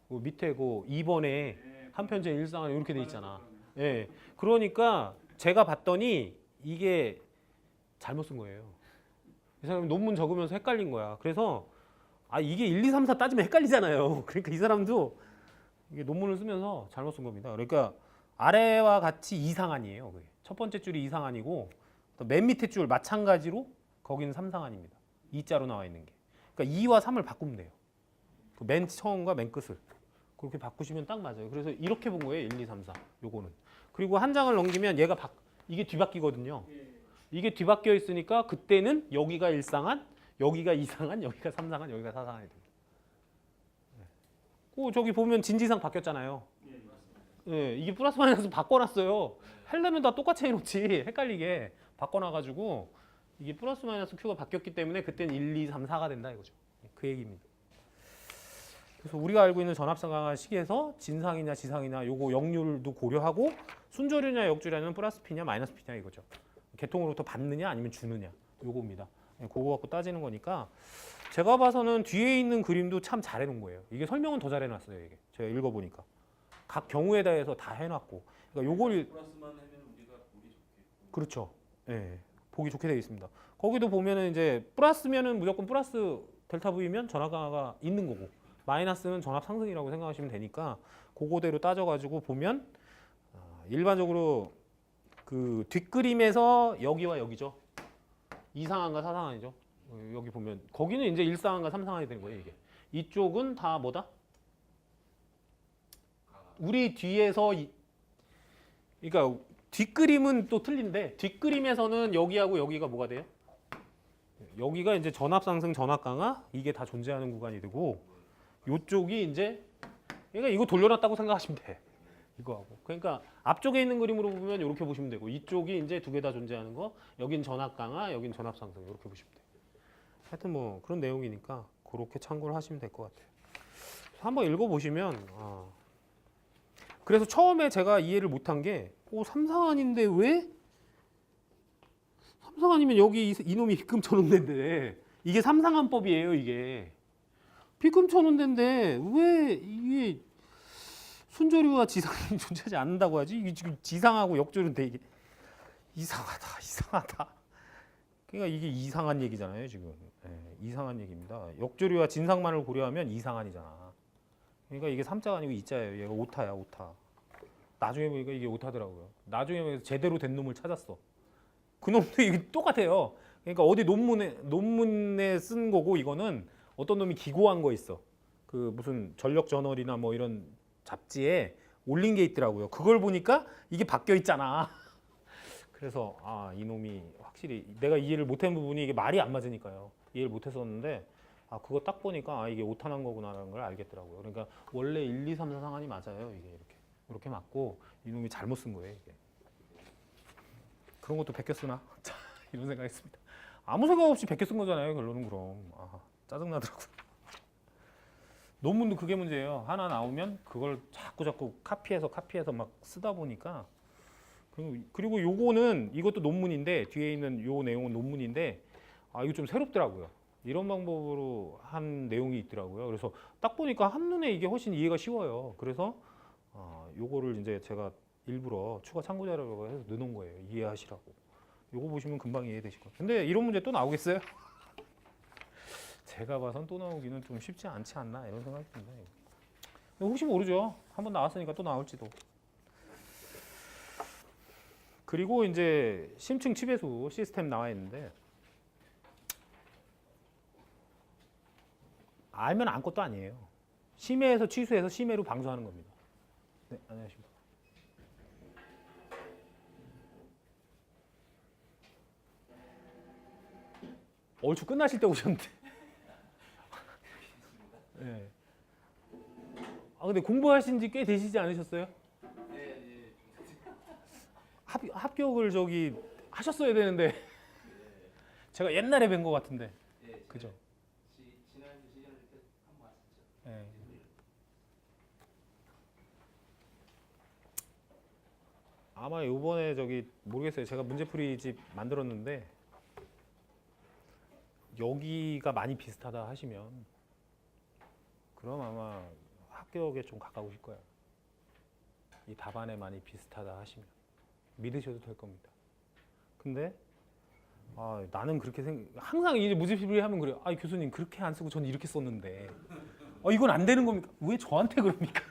그 밑에 그 2번에 예. 한편 제1상한이 이렇게 돼 있잖아. 그러네요. 예. 그러니까 제가 봤더니 이게 잘못 쓴 거예요. 이 사람이 논문 적으면서 헷갈린 거야. 그래서 아 이게 1, 2, 3, 4 따지면 헷갈리잖아요. 그러니까 이 사람도 이게 논문을 쓰면서 잘못 쓴 겁니다. 그러니까 아래와 같이 이상한이에요. 그게. 첫 번째 줄이 이상한이고 또 맨 밑에 줄 마찬가지로 거기는 삼상한입니다. 2자로 나와 있는 게. 그러니까 2와 3을 바꾸면 돼요. 그 맨 처음과 맨 끝을. 그렇게 바꾸시면 딱 맞아요. 그래서 이렇게 본 거예요. 1, 2, 3, 4. 요거는. 그리고 한 장을 넘기면 얘가 이게 뒤바뀌거든요. 예. 이게 뒤바뀌어 있으니까 그때는 여기가 일상한, 여기가 이상한, 여기가 삼상한, 여기가 사상한이 됩니다. 그 저기 보면 진지상 바뀌었잖아요. 예. 예, 이게 플러스 마이너스 바꿔놨어요. 하려면 다 똑같이 해놓지. 헷갈리게 바꿔놔가지고 이게 플러스 마이너스 Q가 바뀌었기 때문에 그때는 1, 2, 3, 4가 된다 이거죠. 그 얘기입니다. 그래서 우리가 알고 있는 전압상항 시기에서 진상이냐 지상이냐 요거 역률도 고려하고 순조류냐 역조류냐는 플러스 P냐 마이너스 P냐 이거죠. 계통으로부터 받느냐 아니면 주느냐 요겁니다. 그거 갖고 따지는 거니까 제가 봐서는 뒤에 있는 그림도 참 잘 해놓은 거예요. 이게 설명은 더 잘 해놨어요. 이게 제가 읽어보니까 각 경우에 대해서 다 해놨고 그러니까 요걸 플러스만 하면 우리가 보기 좋겠고. 그렇죠. 예, 보기 좋게 되어 있습니다. 거기도 보면은 이제 플러스면은 무조건 플러스 델타 V면 전압 강화가 있는 거고 마이너스는 전압 상승이라고 생각하시면 되니까 그거대로 따져가지고 보면 일반적으로 그 뒷그림에서 여기와 여기죠. 이상한과 사상한이죠. 여기 보면 거기는 이제 일상한과 삼상한이 되는 거예요. 이게 이쪽은 다 뭐다? 우리 뒤에서 그러니까 뒷그림은 또 틀린데 뒷그림에서는 여기하고 여기가 뭐가 돼요? 여기가 이제 전압 상승, 전압 강화 이게 다 존재하는 구간이 되고 이쪽이 이제 그러니까 이거 돌려놨다고 생각하시면 돼. 이거하고 그러니까 앞쪽에 있는 그림으로 보면 이렇게 보시면 되고 이쪽이 이제 두 개 다 존재하는 거 여긴 전압 강화, 여긴 전압 상승 이렇게 보시면 돼. 하여튼 뭐 그런 내용이니까 그렇게 참고를 하시면 될 것 같아요. 한번 읽어보시면 그래서 처음에 제가 이해를 못한 게 삼상한인데 왜 삼상한이면 여기 이놈이 빗금 쳐놓은 데인데 이게 삼상한법이에요. 이게 빗금 쳐놓은 데인데 왜 이게 순조류와 지상이 존재하지 않는다고 하지? 이게 지금 지상하고 역조류인데 이게 이상하다. 그러니까 이게 이상한 얘기잖아요. 지금 이상한 얘기입니다. 역조류와 진상만을 고려하면 이상한이잖아. 그러니까 이게 3자가 아니고 2자예요. 얘가 오타야, 오타. 나중에 보니까 이게 오타더라고요. 나중에 보니까 제대로 된 놈을 찾았어. 그 놈도 이게 똑같아요. 그러니까 어디 논문에 쓴 거고 이거는 어떤 놈이 기고한 거 있어. 그 무슨 전력 저널이나 뭐 이런 잡지에 올린 게 있더라고요. 그걸 보니까 이게 바뀌어 있잖아. 그래서 이놈이 확실히 내가 이해를 못한 부분이 이게 말이 안 맞으니까요. 이해를 못했었는데 그거 딱 보니까 이게 오타난 거구나라는 걸 알겠더라고요. 그러니까 원래 1, 2, 3, 4 상한이 맞아요. 이게 이렇게 맞고 이놈이 잘못 쓴 거예요. 이게. 그런 것도 베껴 쓰나? 이런 생각했습니다. 아무 생각 없이 베껴 쓴 거잖아요. 결론은 그럼. 짜증나더라고요. 논문도 그게 문제예요. 하나 나오면 그걸 자꾸 카피해서 막 쓰다 보니까 그리고 요거는 이것도 논문인데 뒤에 있는 요 내용은 논문인데 이거 좀 새롭더라고요. 이런 방법으로 한 내용이 있더라고요. 그래서 딱 보니까 한눈에 이게 훨씬 이해가 쉬워요. 그래서 요거를 이제 제가 일부러 추가 참고 자료라고 해서 넣어놓은 거예요. 이해하시라고. 요거 보시면 금방 이해되실 거예요. 근데 이런 문제 또 나오겠어요? 제가 봐선 또 나오기는 좀 쉽지 않지 않나 이런 생각이 듭니다. 혹시 모르죠. 한번 나왔으니까 또 나올지도. 그리고 이제 심층 치배수 시스템 나와 있는데 알면 아무것도 아니에요. 심해에서 취수해서 심해로 방수하는 겁니다. 네, 안녕하십니까. 얼추 끝나실 때 오셨는데. 네. 근데 공부하신 지 꽤 되시지 않으셨어요? 네. 합격을 저기 하셨어야 되는데 제가 옛날에 뵌 것 같은데. 예, 그죠? 지난주 시즌에 이렇게 한번 왔었죠. 예. 아마 이번에 저기 모르겠어요. 제가 문제풀이집 만들었는데 여기가 많이 비슷하다 하시면 그럼 아마 합격에 좀 가까우실 거예요. 이 답안에 많이 비슷하다 하시면 믿으셔도 될 겁니다. 근데 나는 그렇게 항상 이제 문제풀이 하면 그래요. 교수님 그렇게 안 쓰고 저는 이렇게 썼는데 이건 안 되는 겁니까? 왜 저한테 그럽니까?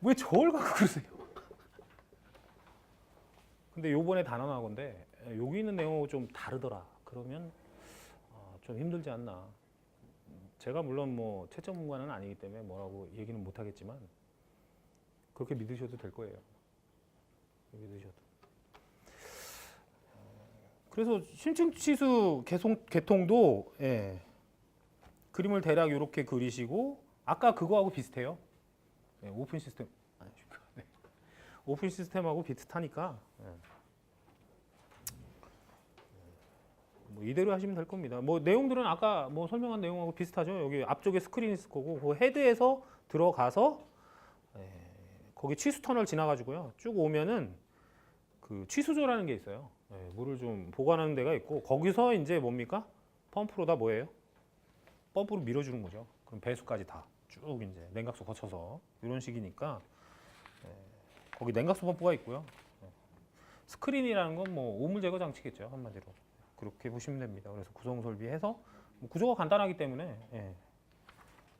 왜 저를 갖고 그러세요? 근데 요번에 단원학원데 여기 있는 내용하고 좀 다르더라. 그러면 좀 힘들지 않나. 제가 물론 뭐 채점문과는 아니기 때문에 뭐라고 얘기는 못 하겠지만 그렇게 믿으셔도 될 거예요. 믿으셔도. 그래서 심층치수 계통도 그림을 대략 이렇게 그리시고 아까 그거하고 비슷해요. 오픈 시스템 아니십니까? 오픈 시스템하고 비슷하니까 뭐 이대로 하시면 될 겁니다. 뭐 내용들은 아까 뭐 설명한 내용하고 비슷하죠. 여기 앞쪽에 스크린이 있을 거고 그 헤드에서 들어가서 거기 취수 터널 지나가지고요. 쭉 오면은 그 취수조라는 게 있어요. 물을 좀 보관하는 데가 있고 거기서 이제 뭡니까? 펌프로다 뭐예요? 펌프로 밀어주는 거죠. 그럼 배수까지 다 쭉 이제 냉각수 거쳐서 이런 식이니까 거기 냉각수 펌프가 있고요. 스크린이라는 건 뭐 오물 제거 장치겠죠. 한마디로 그렇게 보시면 됩니다. 그래서 구성 설비해서 뭐 구조가 간단하기 때문에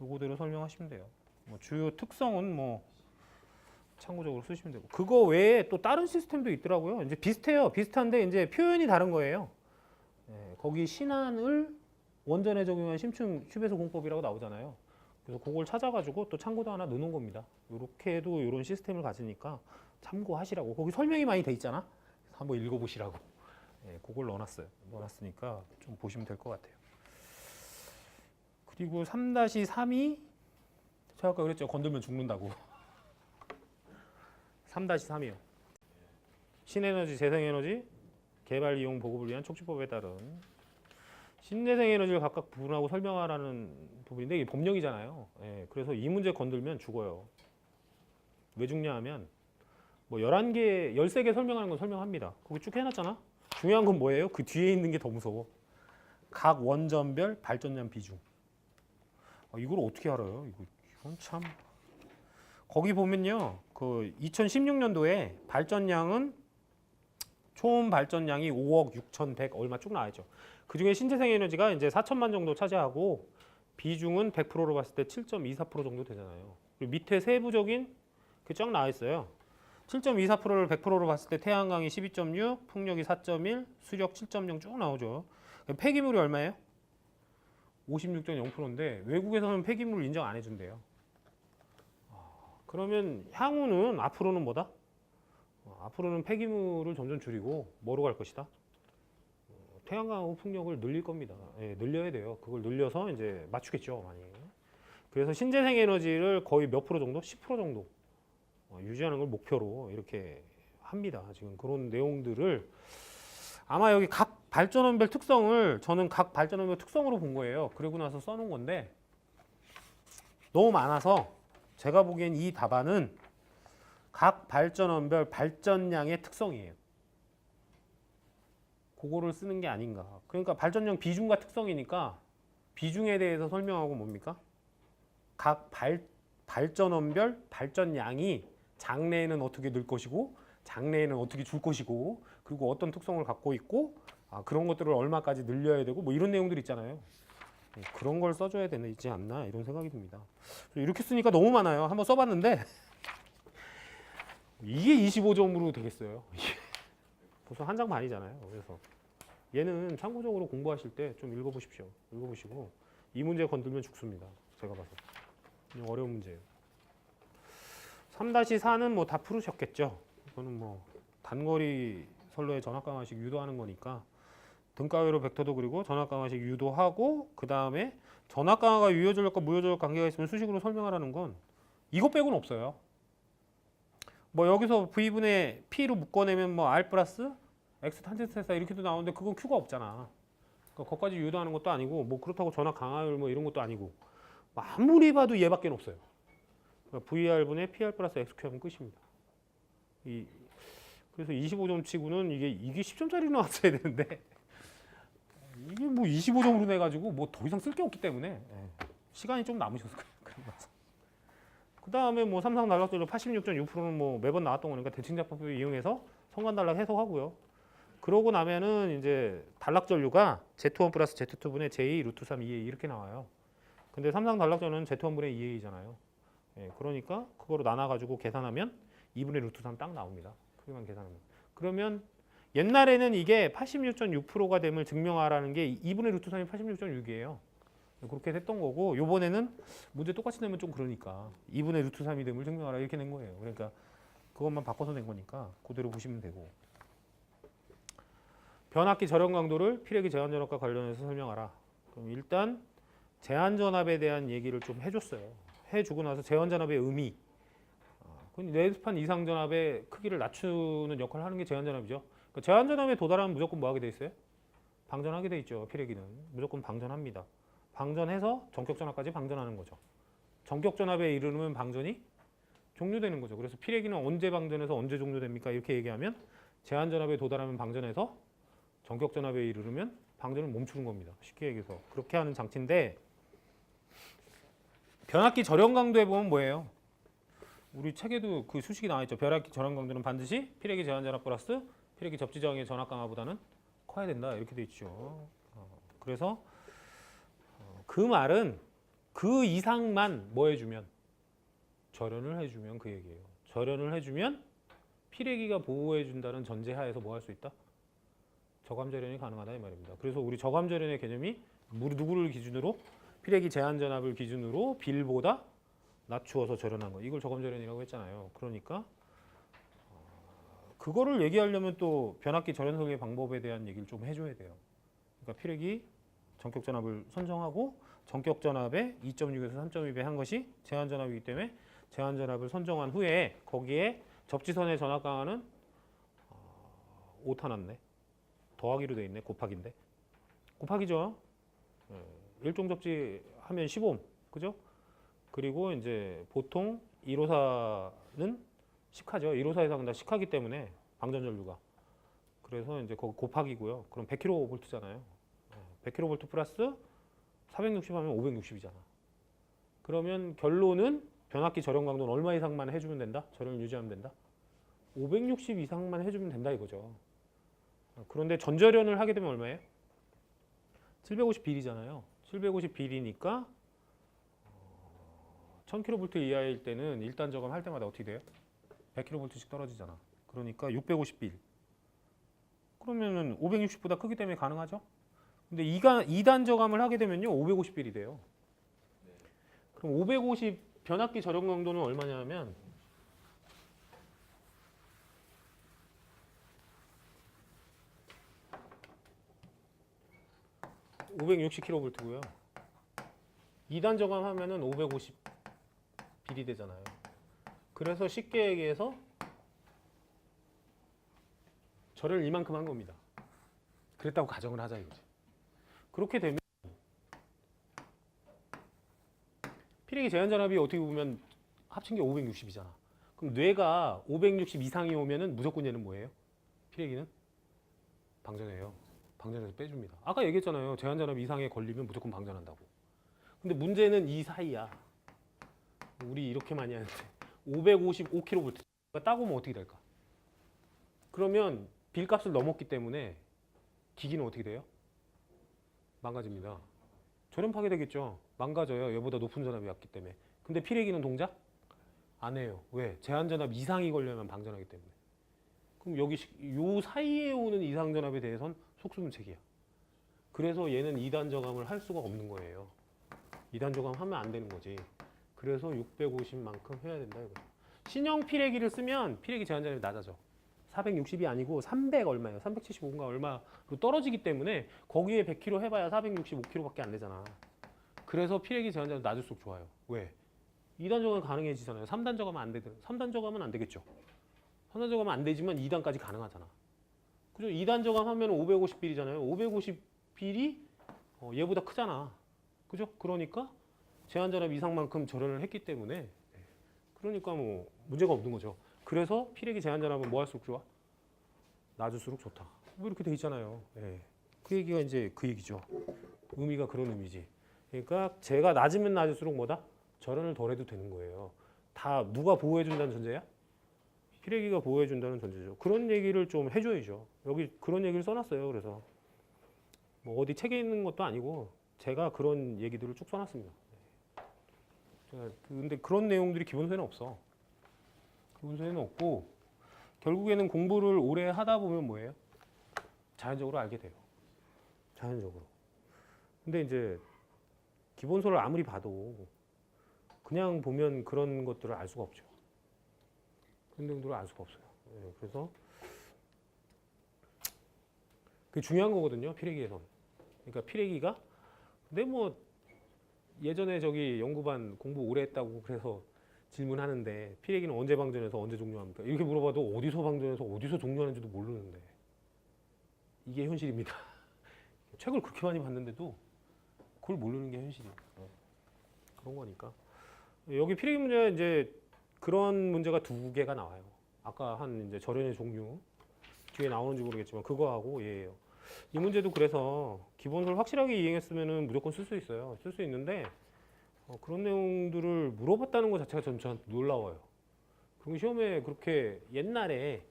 요거대로 설명하시면 돼요. 뭐 주요 특성은 뭐 참고적으로 쓰시면 되고 그거 외에 또 다른 시스템도 있더라고요. 이제 비슷해요. 비슷한데 이제 표현이 다른 거예요. 거기 신안을 원전에 적용한 심층 휴배소 공법이라고 나오잖아요. 그래서 그걸 찾아가지고 또 참고도 하나 넣는 겁니다. 이렇게 해도 이런 시스템을 가지니까 참고하시라고. 거기 설명이 많이 돼 있잖아. 한번 읽어보시라고. 그걸 넣어놨어요. 넣어놨으니까 좀 보시면 될 것 같아요. 그리고 3-3이 제가 아까 그랬죠. 건들면 죽는다고. 3-3이요. 신에너지, 재생에너지, 개발 이용 보급을 위한 촉진법에 따른 신재생에너지를 각각 구분하고 설명하라는 부분인데 이게 법령이잖아요. 그래서 이 문제 건들면 죽어요. 왜 죽냐 하면 뭐 11개, 13개 설명하는 건 설명합니다. 거기 쭉 해놨잖아. 중요한 건 뭐예요? 그 뒤에 있는 게 더 무서워. 각 원전별 발전량 비중. 이걸 어떻게 알아요? 이건 참. 거기 보면요. 그 2016년도에 발전량은 총 발전량이 5억 6,100 얼마 쭉 나와있죠. 그 중에 신재생에너지가 이제 4천만 정도 차지하고 비중은 100%로 봤을 때 7.24% 정도 되잖아요. 그리고 밑에 세부적인 그 쫙 나와 있어요. 7.24%를 100%로 봤을 때 태양광이 12.6, 풍력이 4.1, 수력 7.0 쭉 나오죠. 폐기물이 얼마예요? 56.0%인데 외국에서는 폐기물 인정 안 해준대요. 그러면 향후는 앞으로는 뭐다? 앞으로는 폐기물을 점점 줄이고 뭐로 갈 것이다? 태양광하고 풍력을 늘릴 겁니다. 늘려야 돼요. 그걸 늘려서 이제 맞추겠죠, 많이. 그래서 신재생 에너지를 거의 몇 프로 정도? 10% 정도 유지하는 걸 목표로 이렇게 합니다. 지금 그런 내용들을 아마 여기 각 발전원별 특성을 저는 각 발전원별 특성으로 본 거예요. 그러고 나서 써놓은 건데 너무 많아서 제가 보기엔 이 답안은 각 발전원별 발전량의 특성이에요. 그거를 쓰는 게 아닌가. 그러니까 발전량 비중과 특성이니까 비중에 대해서 설명하고 뭡니까? 각 발전원별 발전량이 장래에는 어떻게 늘 것이고 장래에는 어떻게 줄 것이고 그리고 어떤 특성을 갖고 있고 그런 것들을 얼마까지 늘려야 되고 뭐 이런 내용들 있잖아요. 그런 걸 써줘야 되지 않나 이런 생각이 듭니다. 이렇게 쓰니까 너무 많아요. 한번 써봤는데 이게 25점으로 되겠어요. 벌써 한 장 반이잖아요. 그래서 얘는 참고적으로 공부하실 때 좀 읽어보십시오. 읽어보시고 이 문제 건들면 죽습니다. 제가 봐서 어려운 문제예요. 3-4는 뭐 다 풀으셨겠죠. 이거는 뭐 단거리 선로의 전압 강화식 유도하는 거니까 등가외로 벡터도 그리고 전압 강화식 유도하고 그 다음에 전압 강화가 유효전력과 무효전력 관계가 있으면 수식으로 설명하라는 건 이거 빼고는 없어요. 뭐 여기서 V분의 P로 묶어내면 뭐 R 플러스 X 탄젠트 이렇게도 나오는데 그건 Q가 없잖아. 그러니까 거기까지 유도하는 것도 아니고 뭐 그렇다고 전압 강하율 뭐 이런 것도 아니고 아무리 봐도 얘밖에 없어요. 그러니까 VR분의 PR 플러스 XQ 하면 끝입니다. 그래서 25점 치고는 이게 10점짜리 나왔어야 되는데 이게 뭐 25점으로 내가지고 뭐 더 이상 쓸 게 없기 때문에 시간이 좀 남으셨을 거예요. 그 다음에 뭐 삼상 단락전류 86.6%는 뭐 매번 나왔던 거니까 대칭자법을 이용해서 성간 단락 해석하고요. 그러고 나면은 이제 단락전류가 Z1 플러스 Z2분의 J 루트 3 2A 이렇게 나와요. 근데 삼상 단락전류는 Z1분의 2A잖아요. 그러니까 그거로 나눠가지고 계산하면 2분의 루트 3 딱 나옵니다. 크기만 계산하면. 그러면 옛날에는 이게 86.6%가 됨을 증명하라는 게 2분의 루트 3이 86.6이에요. 그렇게 했던 거고 요번에는 문제 똑같이 내면 좀 그러니까 2분의 루트 3이 됨을 증명하라 이렇게 낸 거예요. 그러니까 그것만 바꿔서 낸 거니까 그대로 보시면 되고 변압기 절연 강도를 피레기 제한전압과 관련해서 설명하라. 그럼 일단 제한전압에 대한 얘기를 좀 해줬어요. 해주고 나서 제한전압의 의미 내수판 이상 전압의 크기를 낮추는 역할을 하는 게 제한전압이죠. 그러니까 제한전압에 도달하면 무조건 뭐 하게 돼 있어요? 방전하게 돼 있죠. 피레기는 무조건 방전합니다. 방전해서 전격전압까지 방전하는 거죠. 전격전압에 이르면 방전이 종료되는 거죠. 그래서 피레기는 언제 방전해서 언제 종료됩니까? 이렇게 얘기하면 제한전압에 도달하면 방전해서 전격전압에 이르면 방전을 멈추는 겁니다. 쉽게 얘기해서 그렇게 하는 장치인데 변압기 절연 강도에 보면 뭐예요? 우리 책에도 그 수식이 나와 있죠. 변압기 절연 강도는 반드시 피레기 제한전압 플러스 피레기 접지 저항의 전압 강화보다는 커야 된다. 이렇게 돼 있죠. 그래서 그 말은 그 이상만 뭐 해주면 절연을 해주면 그 얘기예요. 절연을 해주면 피레기가 보호해준다는 전제하에서 뭐 할 수 있다? 저감절연이 가능하다 이 말입니다. 그래서 우리 저감절연의 개념이 누구를 기준으로? 피레기 제한전압을 기준으로 빌보다 낮추어서 절연한 거. 이걸 저감절연이라고 했잖아요. 그러니까 그거를 얘기하려면 또 변압기 절연 설계 방법에 대한 얘기를 좀 해줘야 돼요. 그러니까 피레기 전격전압을 선정하고 전격전압에 2.6에서 3.2배 한 것이 제한전압이기 때문에 제한전압을 선정한 후에 거기에 접지선의 전압 강화는 5타 났네. 더하기로 돼 있네. 곱하기인데. 곱하기죠. 일종 접지 하면 15옴. 그죠? 그리고 이제 보통 1호사는 10하죠. 1호사 이상은 다 10하기 때문에 방전 전류가. 그래서 이제 거기 곱하기고요. 그럼 100kV잖아요. 100kV 플러스 460 하면 560이잖아. 그러면 결론은 변압기 절연 강도는 얼마 이상만 해주면 된다? 절연을 유지하면 된다? 560 이상만 해주면 된다 이거죠. 그런데 전절연을 하게 되면 얼마예요? 750 빌이잖아요. 750 빌이니까 1000kV 이하일 때는 일단 저감할 때마다 어떻게 돼요? 100kV씩 떨어지잖아. 그러니까 650 빌. 그러면은 560보다 크기 때문에 가능하죠? 근데 2단 저감을 하게 되면요 550 빌이 돼요. 그럼 550 변압기 절연 강도는 얼마냐면 (560kV고요) 2단 저감하면은 550 빌이 되잖아요. 그래서 쉽게 얘기해서 절연을 이만큼 한 겁니다. 그랬다고 가정을 하자 이거지. 그렇게 되면 피레기 제한전압이 어떻게 보면 합친 게 560이잖아. 그럼 뇌가 560 이상이 오면은 무조건 얘는 뭐예요? 피레기는 방전해요. 방전해서 빼줍니다. 아까 얘기했잖아요. 제한전압 이상에 걸리면 무조건 방전한다고. 근데 문제는 이 사이야. 우리 이렇게 많이 하는데 555kV가 따고 오면 어떻게 될까? 그러면 빌값을 넘었기 때문에 기기는 어떻게 돼요? 망가집니다. 절연 파괴되겠죠. 망가져요. 얘보다 높은 전압이 왔기 때문에. 근데 피레기는 동작 안 해요. 왜? 제한전압 이상이 걸려면 방전하기 때문에. 그럼 여기 요 사이에 오는 이상 전압에 대해서는 속수문책이야. 그래서 얘는 2단 저감을 할 수가 없는 거예요. 2단 저감하면 안 되는 거지. 그래서 650만큼 해야 된다 이거. 신형 피레기를 쓰면 피레기 제한전압이 낮아져. 460이 아니고 300 얼마예요? 375인가 얼마로 떨어지기 때문에 거기에 100kg 해봐야 465kg밖에 안 되잖아. 그래서 피레기 제한전압이 낮을수록 좋아요. 왜? 2단 저감이 가능해지잖아요. 3단 저감은 안 되든 3단 저감은 안 되겠죠. 3단 저감은 안 되지만 2단까지 가능하잖아. 그죠? 그죠? 2단 저감하면 550빌이잖아요. 550빌이 얘보다 크잖아. 그죠? 그러니까 제한전압 이상만큼 절연을 했기 때문에 그러니까 뭐 문제가 없는 거죠. 그래서 피레기 제한전압은 뭐 할수록 좋아? 낮을수록 좋다. 뭐 이렇게 돼 있잖아요. 예. 그 얘기가 이제 그 얘기죠. 의미가 그런 의미지. 그러니까 제가 낮으면 낮을수록 뭐다? 절연을 덜 해도 되는 거예요. 다 누가 보호해 준다는 전제야? 피레기가 보호해 준다는 전제죠. 그런 얘기를 좀 해줘야죠. 여기 그런 얘기를 써놨어요. 그래서 뭐 어디 책에 있는 것도 아니고 제가 그런 얘기들을 쭉 써놨습니다. 근데 그런 내용들이 기본서에는 없어. 기본서에는 없고 결국에는 공부를 오래 하다 보면 뭐예요? 자연적으로 알게 돼요. 자연적으로. 근데 이제 기본서를 아무리 봐도 그냥 보면 그런 것들을 알 수가 없죠. 그런 내용들을 알 수가 없어요. 그래서 그게 중요한 거거든요. 피레기에선. 그러니까 피레기가 근데 뭐 예전에 저기 연구반 공부 오래 했다고 그래서 질문하는데 피레기는 언제 방전해서 언제 종료합니까? 이렇게 물어봐도 어디서 방전해서 어디서 종료하는지도 모르는데 이게 현실입니다. 책을 그렇게 많이 봤는데도 그걸 모르는 게 현실이에요. 그런 거니까. 여기 피레기 문제 이제 그런 문제가 두 개가 나와요. 아까 한 이제 절연의 종류 뒤에 나오는지 모르겠지만 그거하고 얘예요. 이 문제도 그래서 기본서를 확실하게 이행했으면은 무조건 쓸 수 있어요. 쓸 수 있는데 그런 내용들을 물어봤다는 것 자체가 저한테 놀라워요. 그리고 시험에 그렇게 옛날에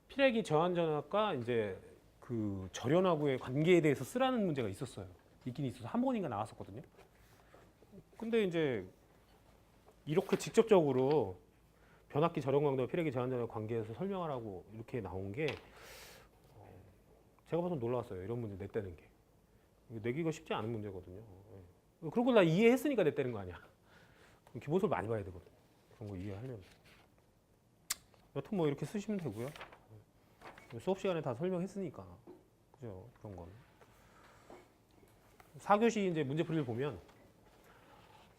피레기 저항전압과 이제 그 절연하고의 관계에 대해서 쓰라는 문제가 있었어요. 있긴 있어서 한 번인가 나왔었거든요. 근데 이제 이렇게 직접적으로 변압기 절연광도와 피레기 저항전압 관계에서 설명하라고 이렇게 나온 게 제가 봐서 놀라웠어요. 이런 문제 냈다는 게. 내기가 쉽지 않은 문제거든요. 그런 걸 나 이해했으니까 냈다는 거 아니야. 기본서를 많이 봐야 되거든. 그런 거 이해하려면. 여튼 뭐 이렇게 쓰시면 되고요. 수업 시간에 다 설명했으니까. 그죠? 그런 건. 4교시 이제 문제풀이를 보면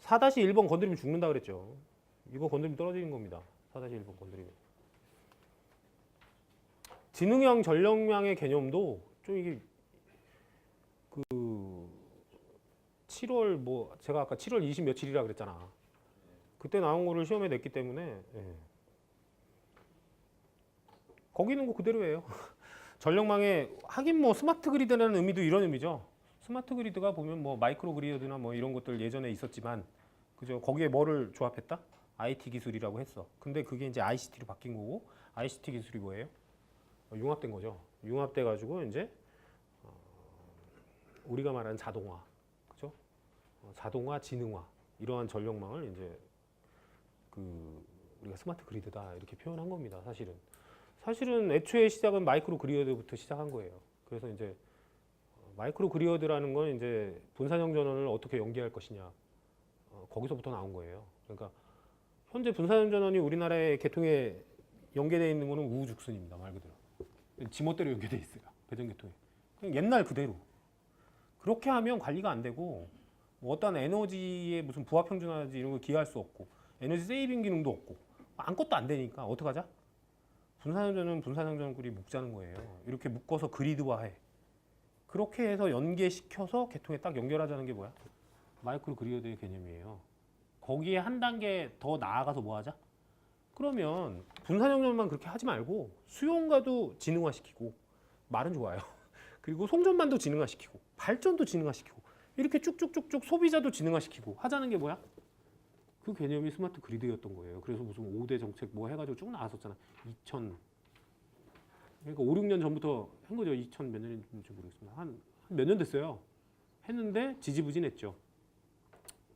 4-1번 건드리면 죽는다 그랬죠. 이거 건드리면 떨어지는 겁니다. 4-1번 건드리면. 지능형 전력량의 개념도 좀 이게 그 7월 뭐 제가 아까 7월 20 며칠이라 그랬잖아. 그때 나온 거를 시험에 냈기 때문에 거기 있는 거 그대로예요. 전력망에 하긴 뭐 스마트 그리드라는 의미도 이런 의미죠. 스마트 그리드가 보면 뭐 마이크로 그리드나 뭐 이런 것들 예전에 있었지만 그죠? 거기에 뭐를 조합했다? IT 기술이라고 했어. 근데 그게 이제 ICT로 바뀐 거고 ICT 기술이 뭐예요? 융합된 거죠. 융합돼 가지고 이제 우리가 말하는 자동화, 그죠? 자동화, 지능화 이러한 전력망을 이제 그 우리가 스마트 그리드다 이렇게 표현한 겁니다. 사실은 애초에 시작은 마이크로 그리드부터 시작한 거예요. 그래서 이제 마이크로 그리드라는 건 이제 분산형 전원을 어떻게 연계할 것이냐 거기서부터 나온 거예요. 그러니까 현재 분산형 전원이 우리나라의 계통에 연계되어 있는 거는 우후죽순입니다. 말 그대로. 지멋대로 연결돼 있어요. 배전계통에. 그냥 옛날 그대로. 그렇게 하면 관리가 안 되고 뭐 어떤 에너지의 무슨 부하 평준화지 이런 거 기여할 수 없고 에너지 세이빙 기능도 없고 아무것도 안 되니까 어떡하자? 분산형전은 분산형전끼리 묶자는 거예요. 이렇게 묶어서 그리드화해. 그렇게 해서 연계시켜서 계통에 딱 연결하자는 게 뭐야? 마이크로 그리드의 개념이에요. 거기에 한 단계 더 나아가서 뭐 하자? 그러면 분산형전만 그렇게 하지 말고 수용과도 지능화시키고 말은 좋아요. 그리고 송전만도 지능화시키고 발전도 지능화시키고 이렇게 쭉쭉쭉쭉 소비자도 지능화시키고 하자는 게 뭐야? 그 개념이 스마트 그리드였던 거예요. 그래서 무슨 5대 정책 뭐 해가지고 쭉 나왔었잖아. 2000 그러니까 5, 6년 전부터 한 거죠. 2000 몇 년인지 모르겠습니다. 한 몇 년 됐어요. 했는데 지지부진했죠.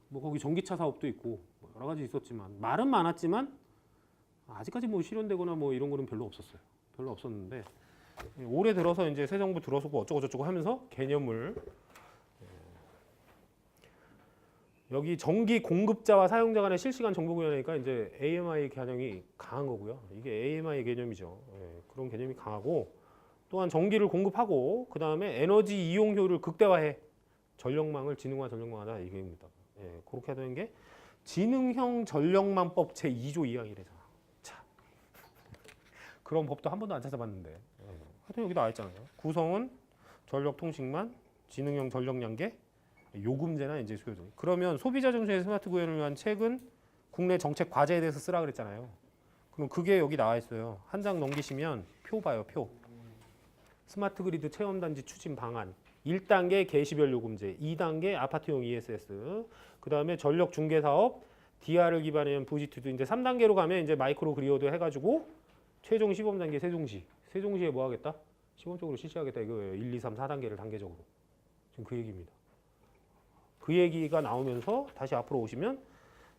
뭐 거기 전기차 사업도 있고 뭐 여러 가지 있었지만 말은 많았지만 아직까지 뭐 실현되거나 뭐 이런 거는 별로 없었어요. 별로 없었는데 올해 들어서 이제 새 정부 들어서고 어쩌고 저쩌고 하면서 개념을 여기 전기 공급자와 사용자 간의 실시간 정보 교환이니까 이제 AMI 개념이 강한 거고요. 이게 AMI 개념이죠. 그런 개념이 강하고 또한 전기를 공급하고 그 다음에 에너지 이용효율을 극대화해 전력망을 지능화 전력망하다 이게입니다. 그렇게 하는 게 지능형 전력망법 제2조 2항이래잖아. 참 그런 법도 한 번도 안 찾아봤는데 하여튼 여기 나와 있잖아요. 구성은 전력 통신망, 지능형 전력 양계, 요금제나 이제 수요 등. 그러면 소비자 중심의 스마트 구현을 위한 책은 국내 정책 과제에 대해서 쓰라 그랬잖아요. 그럼 그게 여기 나와 있어요. 한 장 넘기시면 표 봐요, 표. 스마트 그리드 체험단지 추진 방안. 1단계 개시별 요금제, 2단계 아파트용 ESS, 그 다음에 전력 중개 사업, DR을 기반한 부지투도 이제 3단계로 가면 이제 마이크로 그리어도 해가지고 최종 시범 단계 세종시. 세종시에 뭐 하겠다? 시범적으로 실시하겠다 이거예요. 1, 2, 3, 4단계를 단계적으로. 지금 그 얘기입니다. 그 얘기가 나오면서 다시 앞으로 오시면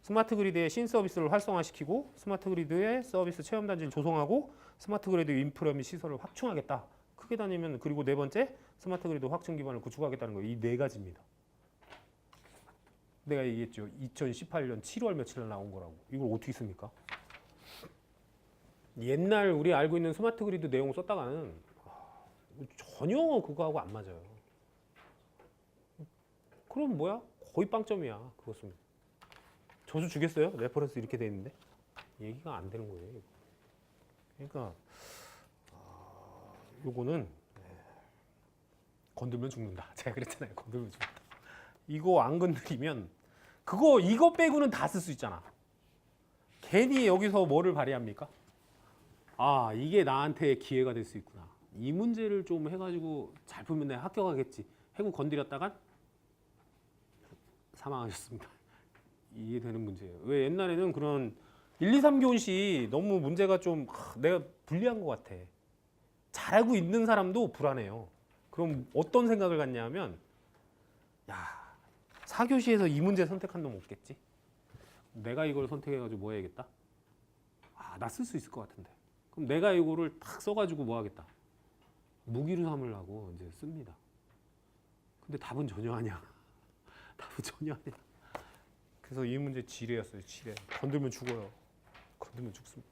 스마트 그리드의 신서비스를 활성화시키고 스마트 그리드의 서비스 체험단지를 조성하고 스마트 그리드 인프라 및 시설을 확충하겠다. 크게 다니면 그리고 네 번째 스마트 그리드 확충 기반을 구축하겠다는 거예요. 이 네 가지입니다. 내가 얘기했죠. 2018년 7월 며칠 날 나온 거라고. 이걸 어떻게 씁니까? 옛날 우리 알고 있는 스마트 그리드 내용 썼다가는 전혀 그거하고 안 맞아요. 그럼 뭐야? 거의 빵점이야. 그거 쓰면. 저수 주겠어요? 레퍼런스 이렇게 돼 있는데 얘기가 안 되는 거예요. 그러니까 요거는 건들면 죽는다. 제가 그랬잖아요. 건들면 죽는다. 이거 안 건드리면 이거 빼고는 다 쓸 수 있잖아. 괜히 여기서 뭐를 발휘합니까? 아, 이게 나한테 기회가 될 수 있구나. 이 문제를 좀 해가지고 잘 풀면 내가 합격하겠지. 해고 건드렸다간 사망하셨습니다. 이게 되는 문제예요. 왜 옛날에는 그런 1, 2, 3교시 너무 문제가 좀 내가 불리한 것 같아. 잘하고 있는 사람도 불안해요. 그럼 어떤 생각을 갖냐 하면 야, 4교시에서 이 문제 선택한 놈 없겠지? 내가 이걸 선택해가지고 뭐 해야겠다? 아, 나 쓸 수 있을 것 같은데. 그럼 내가 이거를 딱 써가지고 뭐 하겠다? 무기로 삼으려고 이제 씁니다. 근데 답은 전혀 아니야. 답은 전혀 아니야. 그래서 이 문제 지뢰였어요. 지뢰. 건들면 죽어요. 건들면 죽습니다.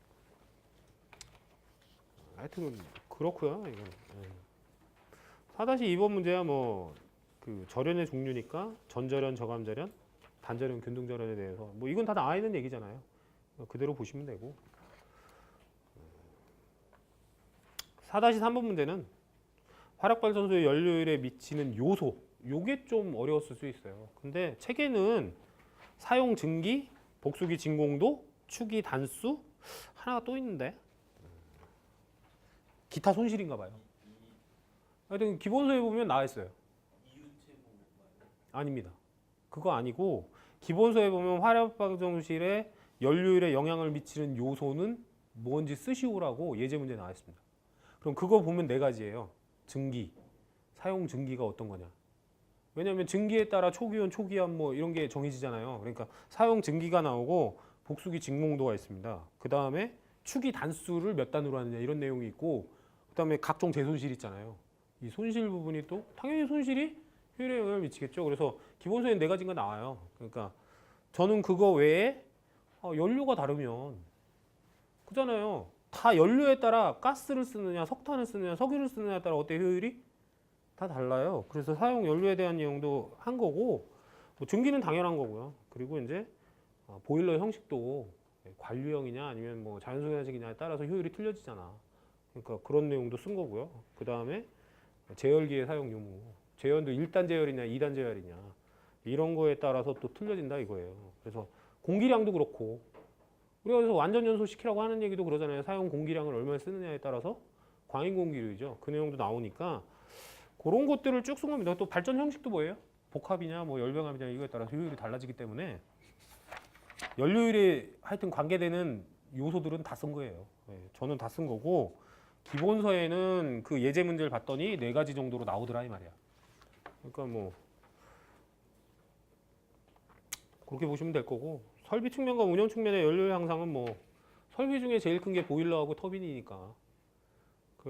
하여튼 그렇고요. 이건. 4-2번 문제야 뭐 그 절연의 종류니까 전절연, 저감절연, 단절연, 균등절연에 대해서 뭐 이건 다 나와 있는 얘기잖아요. 그대로 보시면 되고. 4-3번 문제는 화력발전소의 연료율에 미치는 요소. 요게 좀 어려웠을 수 있어요. 근데 책에는 사용 증기, 복수기 진공도, 축이 단수 하나가 또 있는데 기타 손실인가 봐요. 하여튼 기본서에 보면 나와 있어요. 아닙니다. 그거 아니고 기본서에 보면 화력발전소실에 연료율에 영향을 미치는 요소는 뭔지 쓰시오라고 예제 문제 나와 있습니다. 그럼 그거 보면 네 가지예요. 증기, 사용 증기가 어떤 거냐. 왜냐하면 증기에 따라 초기온, 초기압 뭐 이런 게 정해지잖아요. 그러니까 사용 증기가 나오고 복수기 진공도가 있습니다. 그 다음에 축이 단수를 몇 단으로 하느냐 이런 내용이 있고 그 다음에 각종 재손실 있잖아요. 이 손실 부분이 또 당연히 손실이 효율에 영향을 미치겠죠. 그래서 기본서에 네 가지가 나와요. 그러니까 저는 그거 외에 연료가 다르면 그잖아요. 다 연료에 따라 가스를 쓰느냐, 석탄을 쓰느냐, 석유를 쓰느냐에 따라 어때 효율이? 다 달라요. 그래서 사용 연료에 대한 내용도 한 거고 뭐 증기는 당연한 거고요. 그리고 이제 보일러 형식도 관류형이냐 아니면 뭐 자연소형식이냐에 따라서 효율이 틀려지잖아. 그러니까 그런 내용도 쓴 거고요. 그 다음에 제열기의 사용 유무, 제열도 1단 제열이냐 2단 제열이냐 이런 거에 따라서 또 틀려진다 이거예요. 그래서 공기량도 그렇고 우리가 그래서 완전 연소시키라고 하는 얘기도 그러잖아요. 사용 공기량을 얼마나 쓰느냐에 따라서 과잉 공기류죠. 그 내용도 나오니까 그런 것들을 쭉 쓴 겁니다. 또 발전 형식도 뭐예요? 복합이냐 뭐 열병합이냐 이거에 따라서 효율이 달라지기 때문에 연료율에 하여튼 관계되는 요소들은 다 쓴 거예요. 저는 다 쓴 거고 기본서에는 그 예제 문제를 봤더니 네 가지 정도로 나오더라 이 말이야. 그러니까 뭐 그렇게 보시면 될 거고 설비 측면과 운영 측면의 연료율 향상은 뭐 설비 중에 제일 큰 게 보일러하고 터빈이니까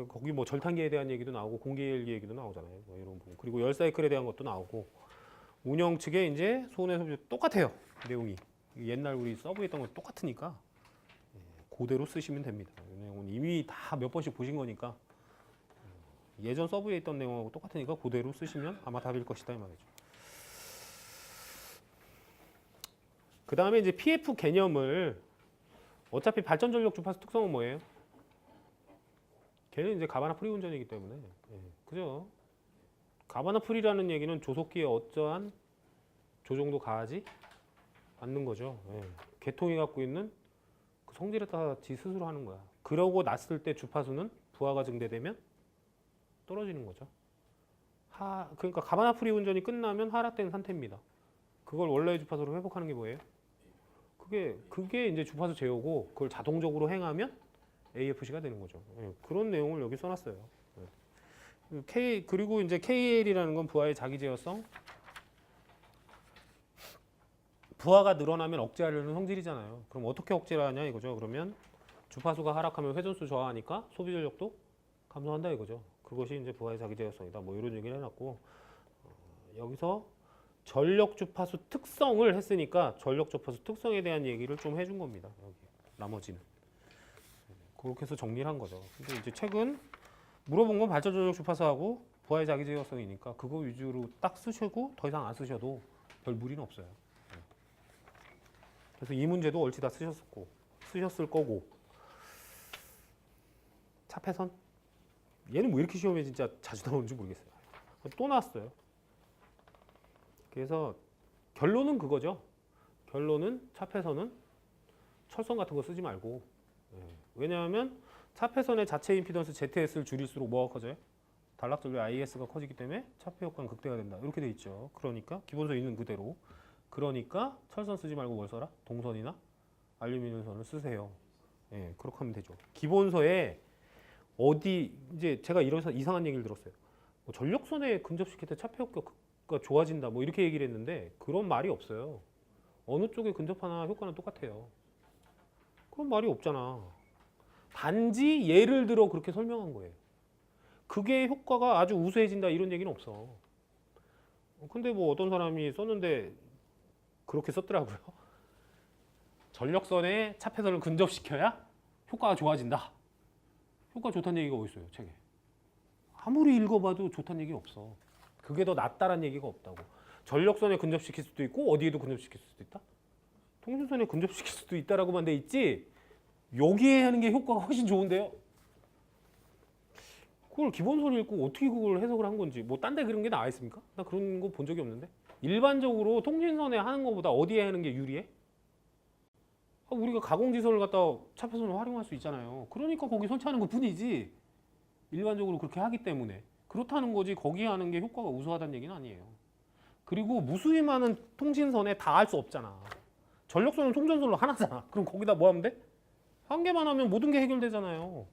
거기 뭐 절탄기에 대한 얘기도 나오고 공기열기 얘기도 나오잖아요. 뭐 이런 부분. 그리고 열 사이클에 대한 것도 나오고 운영 측에 이제 손해소비 똑같아요. 내용이 옛날 우리 서브했던 거 똑같으니까 그대로 쓰시면 됩니다. 이 내용은 이미 다 몇 번씩 보신 거니까 예전 서브에 있던 내용하고 똑같으니까 그대로 쓰시면 아마 답일 것이다 이 말이죠. 그 다음에 이제 PF 개념을 어차피 발전전력 주파수 특성은 뭐예요? 걔는 이제 가바나 프리 운전이기 때문에 그죠? 가바나 프리라는 얘기는 조속기에 어떠한 조종도 가하지 않는 거죠. 계통이 갖고 있는 그 성질에 따라 지 스스로 하는 거야. 그러고 났을 때 주파수는 부하가 증대되면 떨어지는 거죠. 그러니까 가바나 프리 운전이 끝나면 하락된 상태입니다. 그걸 원래의 주파수로 회복하는 게 뭐예요? 그게 이제 주파수 제어고 그걸 자동적으로 행하면 AFC가 되는 거죠. 그런 내용을 여기 써놨어요. 그리고 이제 KL이라는 건 부하의 자기 제어성. 부하가 늘어나면 억제하려는 성질이잖아요. 그럼 어떻게 억제를 하냐 이거죠. 그러면 주파수가 하락하면 회전수 저하하니까 소비 전력도 감소한다 이거죠. 그것이 이제 부하의 자기 제어성이다. 뭐 이런 얘기를 해놨고 여기서 전력 주파수 특성을 했으니까 전력 주파수 특성에 대한 얘기를 좀 해준 겁니다. 여기 나머지는 그렇게 해서 정리를 한 거죠. 근데 이제 최근 물어본 건 발전 전력 주파수하고 부하의 자기 제어성이니까 그거 위주로 딱 쓰시고 더 이상 안 쓰셔도 별 무리는 없어요. 그래서 이 문제도 얼추 다 쓰셨을 거고 차폐선 얘는 뭐 이렇게 시험에 진짜 자주 나오는지 모르겠어요. 또 나왔어요. 그래서 결론은 그거죠. 결론은 차폐선은 철선 같은 거 쓰지 말고 왜냐하면 차폐선의 자체 임피던스 ZS를 줄일수록 뭐가 커져요? 단락전류 IS가 커지기 때문에 차폐 효과는 극대화 된다. 이렇게 돼 있죠. 그러니까 기본선 있는 그대로 그러니까 철선 쓰지 말고 뭘 써라? 동선이나 알루미늄 선을 쓰세요. 그렇게 하면 되죠. 기본서에 어디 이제 제가 이런 이상한 얘기를 들었어요. 뭐 전력선에 근접시킬 때 차폐 효과가 좋아진다. 뭐 이렇게 얘기를 했는데 그런 말이 없어요. 어느 쪽에 근접하나 효과는 똑같아요. 그런 말이 없잖아. 단지 예를 들어 그렇게 설명한 거예요. 그게 효과가 아주 우수해진다 이런 얘기는 없어. 근데 뭐 어떤 사람이 썼는데 그렇게 썼더라고요. 전력선에 차폐선을 근접시켜야 효과가 좋아진다. 효과 좋다는 얘기가 어디 있어요, 책에? 아무리 읽어봐도 좋다는 얘기 없어. 그게 더 낫다라는 얘기가 없다고. 전력선에 근접시킬 수도 있고 어디에도 근접시킬 수도 있다. 통신선에 근접시킬 수도 있다라고만 돼 있지. 여기에 하는 게 효과가 훨씬 좋은데요. 그걸 기본서를 읽고 어떻게 그걸 해석을 한 건지 뭐 딴 데 그런 게 나와 있습니까? 나 그런 거 본 적이 없는데. 일반적으로 통신선에 하는 것보다 어디에 하는 게 유리해? 우리가 가공지선을 갖다 차폐선을 활용할 수 있잖아요. 그러니까 거기 설치하는 것 뿐이지 일반적으로 그렇게 하기 때문에 그렇다는 거지 거기에 하는 게 효과가 우수하다는 얘기는 아니에요. 그리고 무수히 많은 통신선에 다 할 수 없잖아. 전력선은 통전선로 하나잖아. 그럼 거기다 뭐 하면 돼? 한 개만 하면 모든 게 해결되잖아요.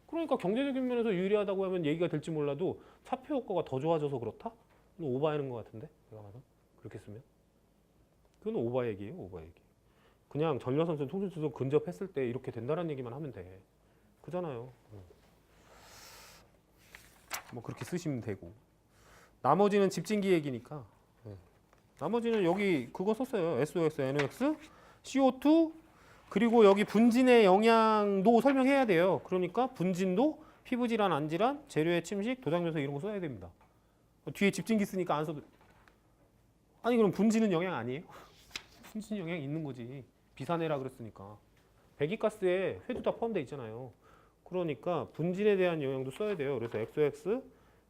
그러니까 경제적인 면에서 유리하다고 하면 얘기가 될지 몰라도 차폐 효과가 더 좋아져서 그렇다? 그건 오바하는 것 같은데 내가 봐도 그렇게 쓰면 그건 오바 얘기예요. 오바 얘기. 그냥 전력선수 통신선수 근접했을 때 이렇게 된다는 얘기만 하면 돼. 그잖아요. 뭐 그렇게 쓰시면 되고 나머지는 집진기 얘기니까 나머지는 여기 그거 썼어요. SOX, NOx, CO2 그리고 여기 분진의 영향도 설명해야 돼요. 그러니까 분진도 피부질환, 안질환, 재료의 침식, 도장면서 이런 거 써야 됩니다. 뒤에 집진기 쓰니까 안 써도 아니 그럼 분진은 영향 아니에요? 분진 영향 있는 거지. 비산해라 그랬으니까. 배기가스에 회도 다 포함되어 있잖아요. 그러니까 분진에 대한 영향도 써야 돼요. 그래서 XOX,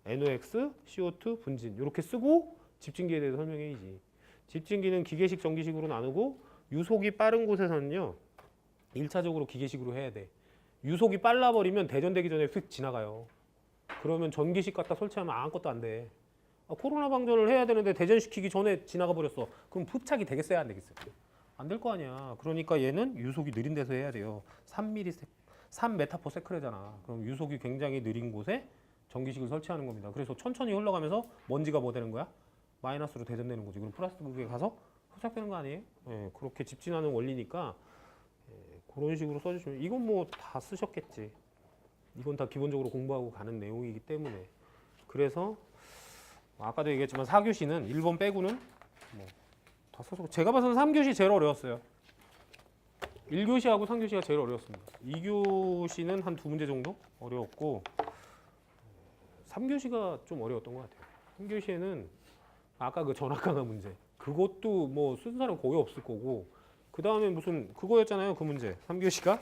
NOx, CO2, 분진 이렇게 쓰고 집진기에 대해서 설명해야지. 집진기는 기계식, 전기식으로 나누고 유속이 빠른 곳에서는요. 1차적으로 기계식으로 해야 돼. 유속이 빨라버리면 대전되기 전에 휙 지나가요. 그러면 전기식 갖다 설치하면 아무것도 안 돼. 코로나 방전을 해야 되는데 대전시키기 전에 지나가 버렸어. 그럼 흡착이 되겠어요? 안 되겠어요? 안 될 거 아니야. 그러니까 얘는 유속이 느린 데서 해야 돼요. 3m/s잖아. 그럼 유속이 굉장히 느린 곳에 전기식을 설치하는 겁니다. 그래서 천천히 흘러가면서 먼지가 뭐 되는 거야? 마이너스로 대전되는 거지. 그럼 플러스 극에 가서 흡착되는 거 아니에요? 그렇게 집진하는 원리니까 그런 식으로 써주시면 이건 뭐 다 쓰셨겠지. 이건 다 기본적으로 공부하고 가는 내용이기 때문에 그래서 아까도 얘기했지만 4교시는 1번 빼고는 뭐 다 써서 제가 봐서는 3교시 제일 어려웠어요. 1교시하고 3교시가 제일 어려웠습니다. 2교시는 한 2문제 정도 어려웠고 3교시가 좀 어려웠던 것 같아요. 3교시에는 아까 그 전압강화 문제 그것도 뭐 쓴 사람 거의 없을 거고 그 다음에 무슨 그거였잖아요. 그 문제 3교시가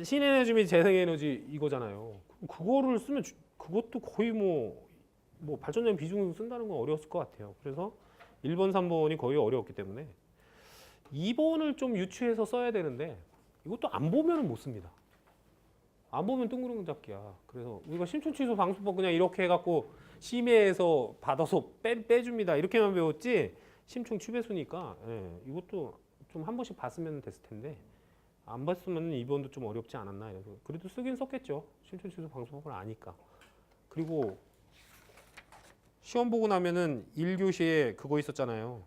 신에너지 및 재생에너지 이거잖아요. 그거를 쓰면 그것도 거의 뭐 발전량 비중을 쓴다는 건 어려웠을 것 같아요. 그래서 1번, 3번이 거의 어려웠기 때문에 2번을 좀 유추해서 써야 되는데 이것도 안 보면은 못 씁니다. 안 보면 뜬구름 잡기야. 그래서 우리가 심층 취소 방수법 그냥 이렇게 해갖고 심의에서 받아서 빼줍니다. 이렇게만 배웠지 심층 추배수니까 이것도 좀 한 번씩 봤으면 됐을 텐데 안 봤으면 2번도 좀 어렵지 않았나 이래서 그래도 쓰긴 썼겠죠. 심층 취소 방수법을 아니까. 그리고 시험 보고 나면은 1교시에 그거 있었잖아요.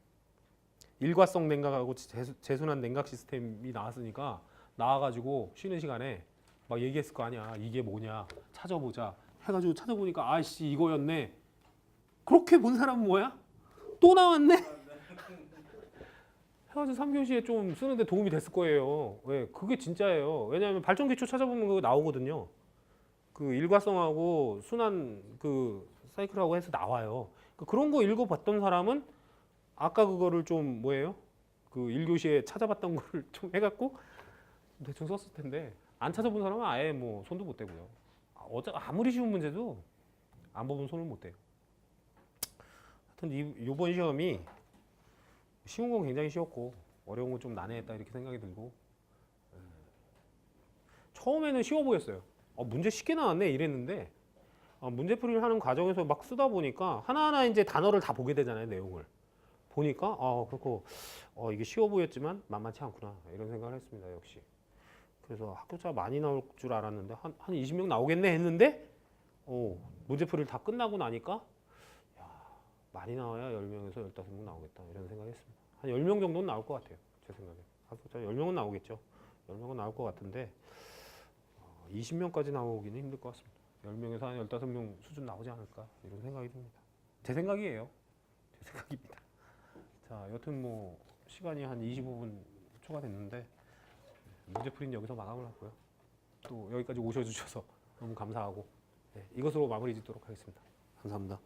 일과성 냉각하고 재순환 냉각 시스템이 나왔으니까 나와가지고 쉬는 시간에 막 얘기했을 거 아니야. 이게 뭐냐 찾아보자 해가지고 찾아보니까 아이씨 이거였네. 그렇게 본 사람은 뭐야? 또 나왔네? 해가지고 3교시에 좀 쓰는데 도움이 됐을 거예요. 왜? 그게 진짜예요. 왜냐하면 발전 기초 찾아보면 그거 나오거든요. 그 일과성하고 순환 그 사이클하고 해서 나와요. 그런 거 읽어봤던 사람은 아까 그거를 좀 뭐예요? 그 1교시에 찾아봤던 거를 좀 해갖고 대충 썼을 텐데 안 찾아본 사람은 아예 뭐 손도 못 대고요. 아무리 쉬운 문제도 안 보면 손을 못 대요. 하여튼 이번 시험이 쉬운 건 굉장히 쉬웠고 어려운 건 좀 난해했다 이렇게 생각이 들고 처음에는 쉬워 보였어요. 문제 쉽게 나왔네 이랬는데 문제풀이를 하는 과정에서 막 쓰다 보니까 하나하나 이제 단어를 다 보게 되잖아요. 내용을 보니까 그렇고 이게 쉬워 보였지만 만만치 않구나 이런 생각을 했습니다. 역시. 그래서 합격자 많이 나올 줄 알았는데 한 20명 나오겠네 했는데 문제풀이를 다 끝나고 나니까 야, 많이 나와야 10명에서 15명 나오겠다 이런 생각했습니다. 한 10명 정도는 나올 것 같아요. 제 생각에. 합격자 10명은 나오겠죠. 10명은 나올 것 같은데 20명까지 나오기는 힘들 것 같습니다. 10명에서 한 15명 수준 나오지 않을까 이런 생각이 듭니다. 제 생각이에요. 제 생각입니다. 자, 여튼 뭐 시간이 한 25분 초과됐는데 문제풀이는 여기서 마감을 하고요. 또 여기까지 오셔주셔서 너무 감사하고 이것으로 마무리 짓도록 하겠습니다. 감사합니다.